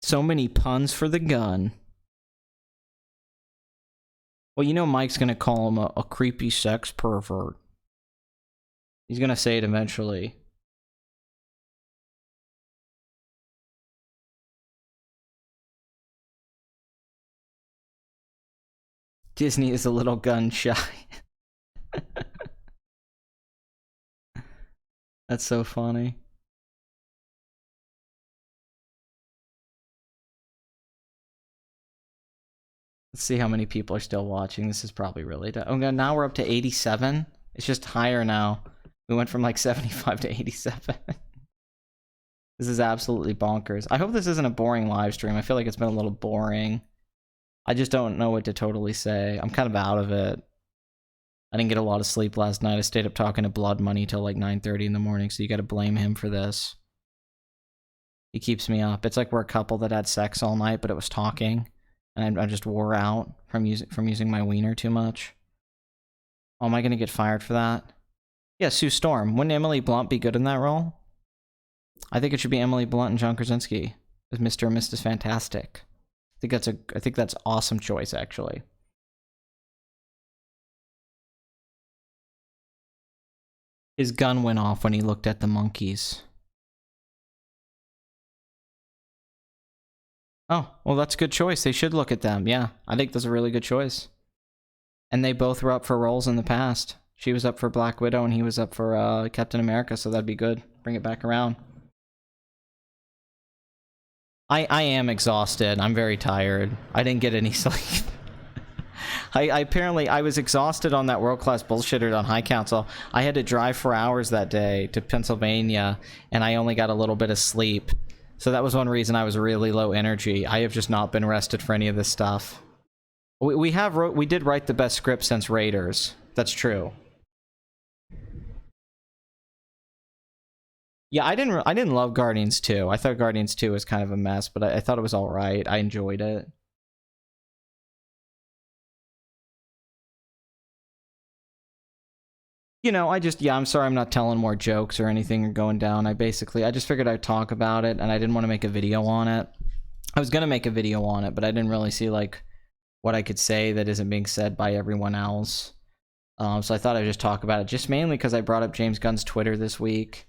So many puns for the gun. Well, you know Mike's gonna call him a creepy sex pervert. He's gonna say it eventually. Disney is a little gun shy. That's so funny. Let's see how many people are still watching. This is probably really... Oh, now we're up to 87. It's just higher now. We went from like 75 to 87. This is absolutely bonkers. I hope this isn't a boring live stream. I feel like it's been a little boring. I just don't know what to totally say. I'm kind of out of it. I didn't get a lot of sleep last night. I stayed up talking to Blood Money till like 9:30 in the morning, so you gotta blame him for this. He keeps me up. It's like we're a couple that had sex all night, but it was talking. And I just wore out from using my wiener too much. Oh, am I gonna get fired for that? Yeah, Sue Storm. Wouldn't Emily Blunt be good in that role? I think it should be Emily Blunt and John Krasinski as Mr. and Mrs. Fantastic. I think that's an awesome choice, actually. His gun went off when he looked at the monkeys. Oh, well, that's a good choice. They should look at them. Yeah, I think that's a really good choice. And they both were up for roles in the past. She was up for Black Widow and he was up for Captain America, so that'd be good. Bring it back around. I am exhausted. I'm very tired. I didn't get any sleep. I was exhausted on that world-class bullshitter on High Council. I had to drive for hours that day to Pennsylvania, and I only got a little bit of sleep. So that was one reason I was really low energy. I have just not been rested for any of this stuff. We did write the best script since Raiders. That's true. Yeah, I didn't love Guardians 2. I thought Guardians 2 was kind of a mess, but I thought it was alright. I enjoyed it. You know, I'm sorry I'm not telling more jokes or anything or going down. I just figured I'd talk about it, and I didn't want to make a video on it. I was gonna make a video on it, but I didn't really see, like, what I could say that isn't being said by everyone else. So I thought I'd just talk about it, just mainly because I brought up James Gunn's Twitter this week.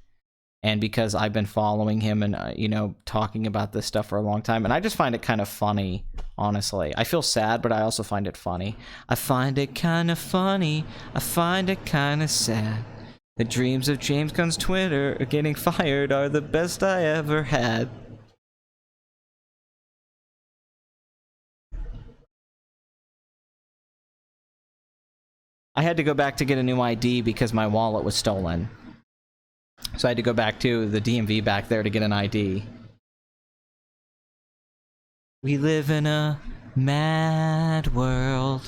And because I've been following him and, you know, talking about this stuff for a long time. And I just find it kind of funny, honestly. I feel sad, but I also find it funny. I find it kind of funny. I find it kind of sad. The dreams of James Gunn's Twitter getting fired are the best I ever had. I had to go back to get a new ID because my wallet was stolen. So I had to go back to the DMV back there to get an ID. We live in a mad world.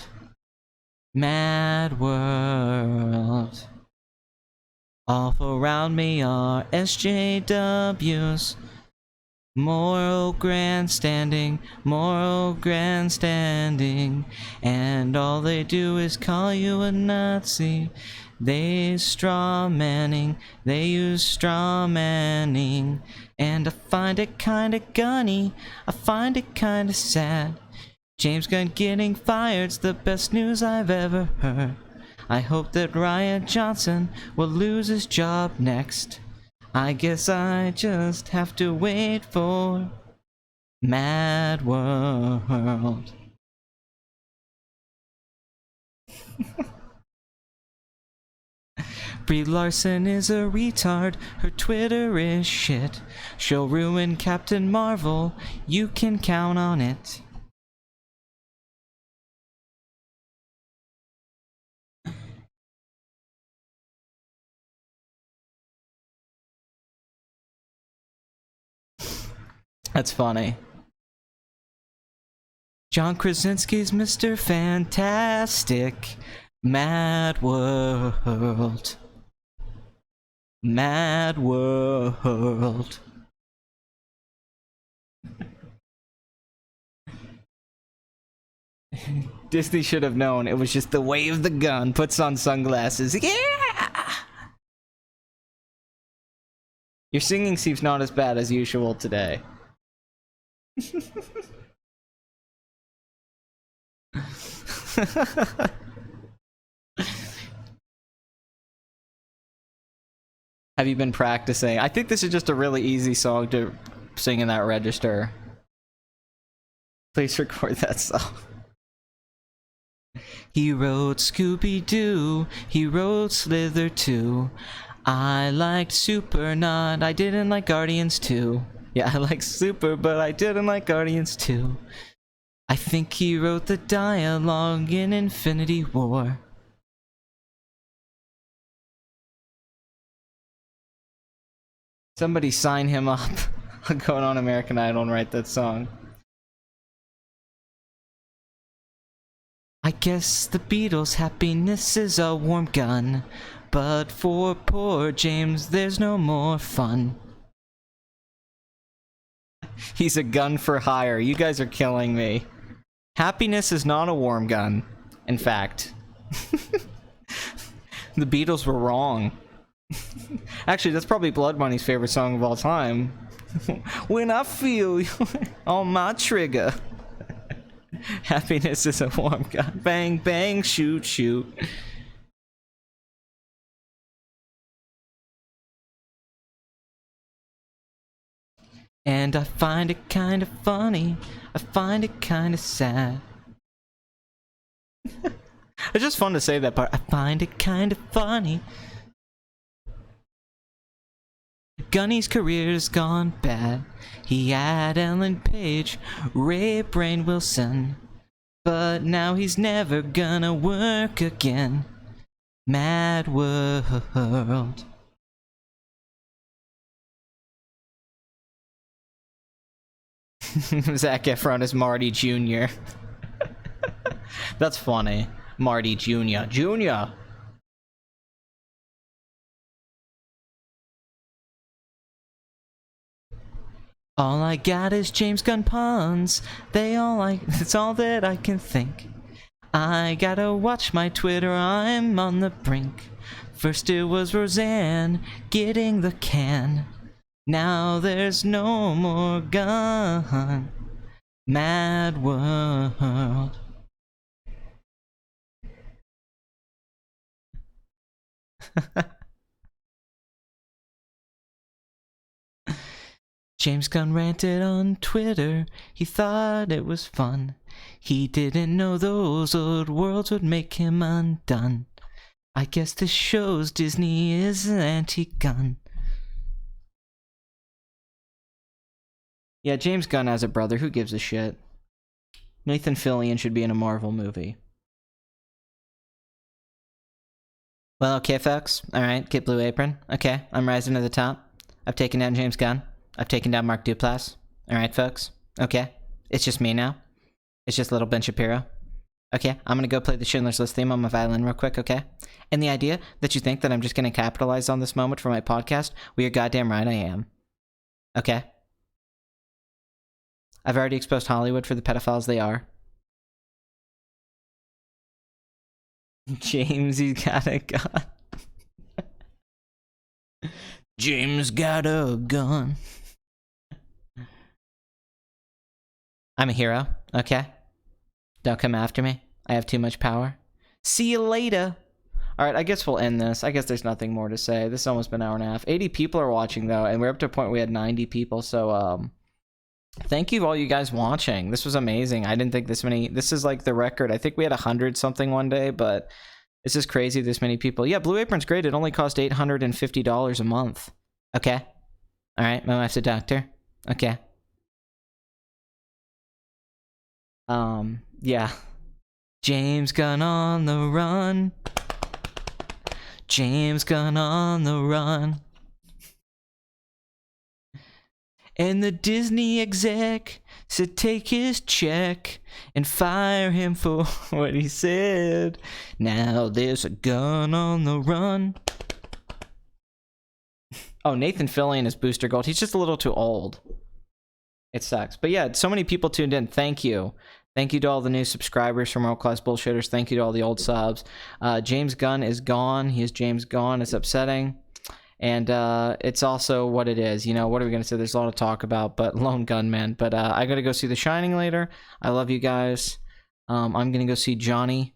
Mad world. All around me are SJWs. Moral grandstanding, and all they do is call you a Nazi. They straw manning, they use straw manning, and I find it kinda gunny, I find it kinda sad. James Gunn getting fired's the best news I've ever heard. I hope that Ryan Johnson will lose his job next. I guess I just have to wait for Mad World. Brie Larson is a retard, her Twitter is shit. She'll ruin Captain Marvel, you can count on it. That's funny. John Krasinski's Mr. Fantastic. Mad World. Mad World. Disney should have known. It was just the wave the gun, puts on sunglasses. Yeah! Your singing seems not as bad as usual today. Have you been practicing? I think this is just a really easy song to sing in that register. Please record that song. He wrote Scooby-Doo, he wrote Slither 2. I liked Super, not, I didn't like Guardians 2. Yeah, I like Super, but I didn't like Guardians 2. I think he wrote the dialogue in Infinity War. Somebody sign him up. I'll go on American Idol and write that song. I guess the Beatles' happiness is a warm gun, but for poor James, there's no more fun. He's a gun for hire. You guys are killing me. Happiness is not a warm gun. In fact. The Beatles were wrong. Actually, that's probably Blood Money's favorite song of all time. When I feel you on my trigger. Happiness is a warm gun. Bang, bang, shoot, shoot. And I find it kinda funny. I find it kinda sad. It's just fun to say that part. I find it kinda funny. Gunny's career's gone bad. He had Ellen Page, Ray Brain Wilson, but now he's never gonna work again. Mad World. Zac Efron is Marty Jr. That's funny. Marty Jr. Jr. All I got is James Gunn puns. It's all that I can think. I gotta watch my Twitter, I'm on the brink. First it was Roseanne getting the can. Now there's no more gun. Mad World. James Gunn ranted on Twitter, he thought it was fun. He didn't know those old worlds would make him undone. I guess this shows Disney is anti-gun. Yeah, James Gunn has a brother, who gives a shit? Nathan Fillion should be in a Marvel movie. Well, okay folks, alright, get Blue Apron. Okay, I'm rising to the top. I've taken down James Gunn. I've taken down Mark Duplass. Alright, folks. Okay. It's just me now. It's just little Ben Shapiro. Okay, I'm gonna go play the Schindler's List theme on my violin real quick, okay? And the idea that you think that I'm just gonna capitalize on this moment for my podcast, well, you're goddamn right I am. Okay? I've already exposed Hollywood for the pedophiles they are. James, he's got a gun. James got a gun. I'm a hero, okay? Don't come after me. I have too much power. See you later. Alright, I guess we'll end this. I guess there's nothing more to say. This has almost been an hour and a half. 80 people are watching, though, and we're up to a point where we had 90 people, so, thank you all you guys watching. This was amazing. I didn't think this many... This is, like, the record. I think we had 100-something one day, but this is crazy, this many people. Yeah, Blue Apron's great. It only cost $850 a month. Okay? Alright, my wife's a doctor. Okay. Yeah. James Gunn on the run. James Gunn on the run. And the Disney exec said take his check and fire him for what he said. Now there's a gun on the run. Oh, Nathan Fillion is Booster Gold. He's just a little too old. It sucks. But yeah, so many people tuned in. Thank you. Thank you to all the new subscribers from World Class Bullshitters. Thank you to all the old subs. James Gunn is gone. He is James Gone. It's upsetting. And it's also what it is. You know, what are we going to say? There's a lot to talk about, but Lone Gunman. But I got to go see The Shining later. I love you guys. I'm going to go see Johnny.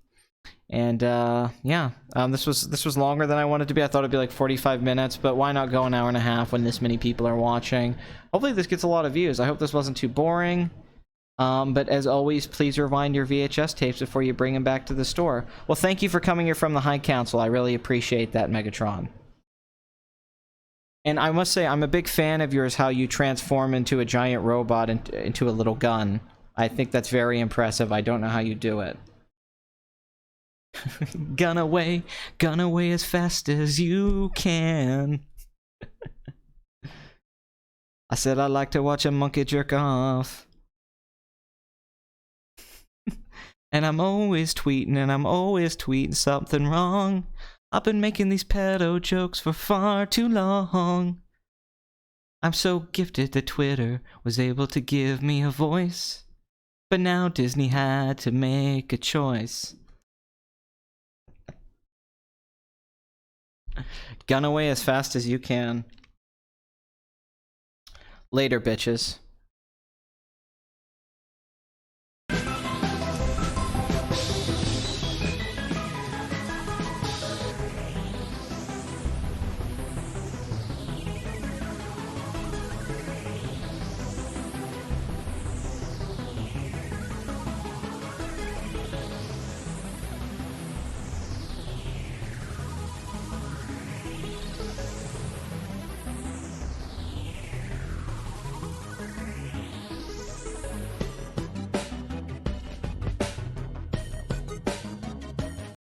And yeah, this was longer than I wanted to be. I thought it'd be like 45 minutes, but why not go an hour and a half when this many people are watching? Hopefully this gets a lot of views. I hope this wasn't too boring. But as always, please rewind your VHS tapes before you bring them back to the store. Well, thank you for coming here from the High Council. I really appreciate that, Megatron. And I must say, I'm a big fan of yours, how you transform into a giant robot and into a little gun. I think that's very impressive. I don't know how you do it. Gun away as fast as you can. I said I like to watch a monkey jerk off. And I'm always tweeting something wrong. I've been making these pedo jokes for far too long. I'm so gifted that Twitter was able to give me a voice. But now Disney had to make a choice. Gun away as fast as you can. Later, bitches.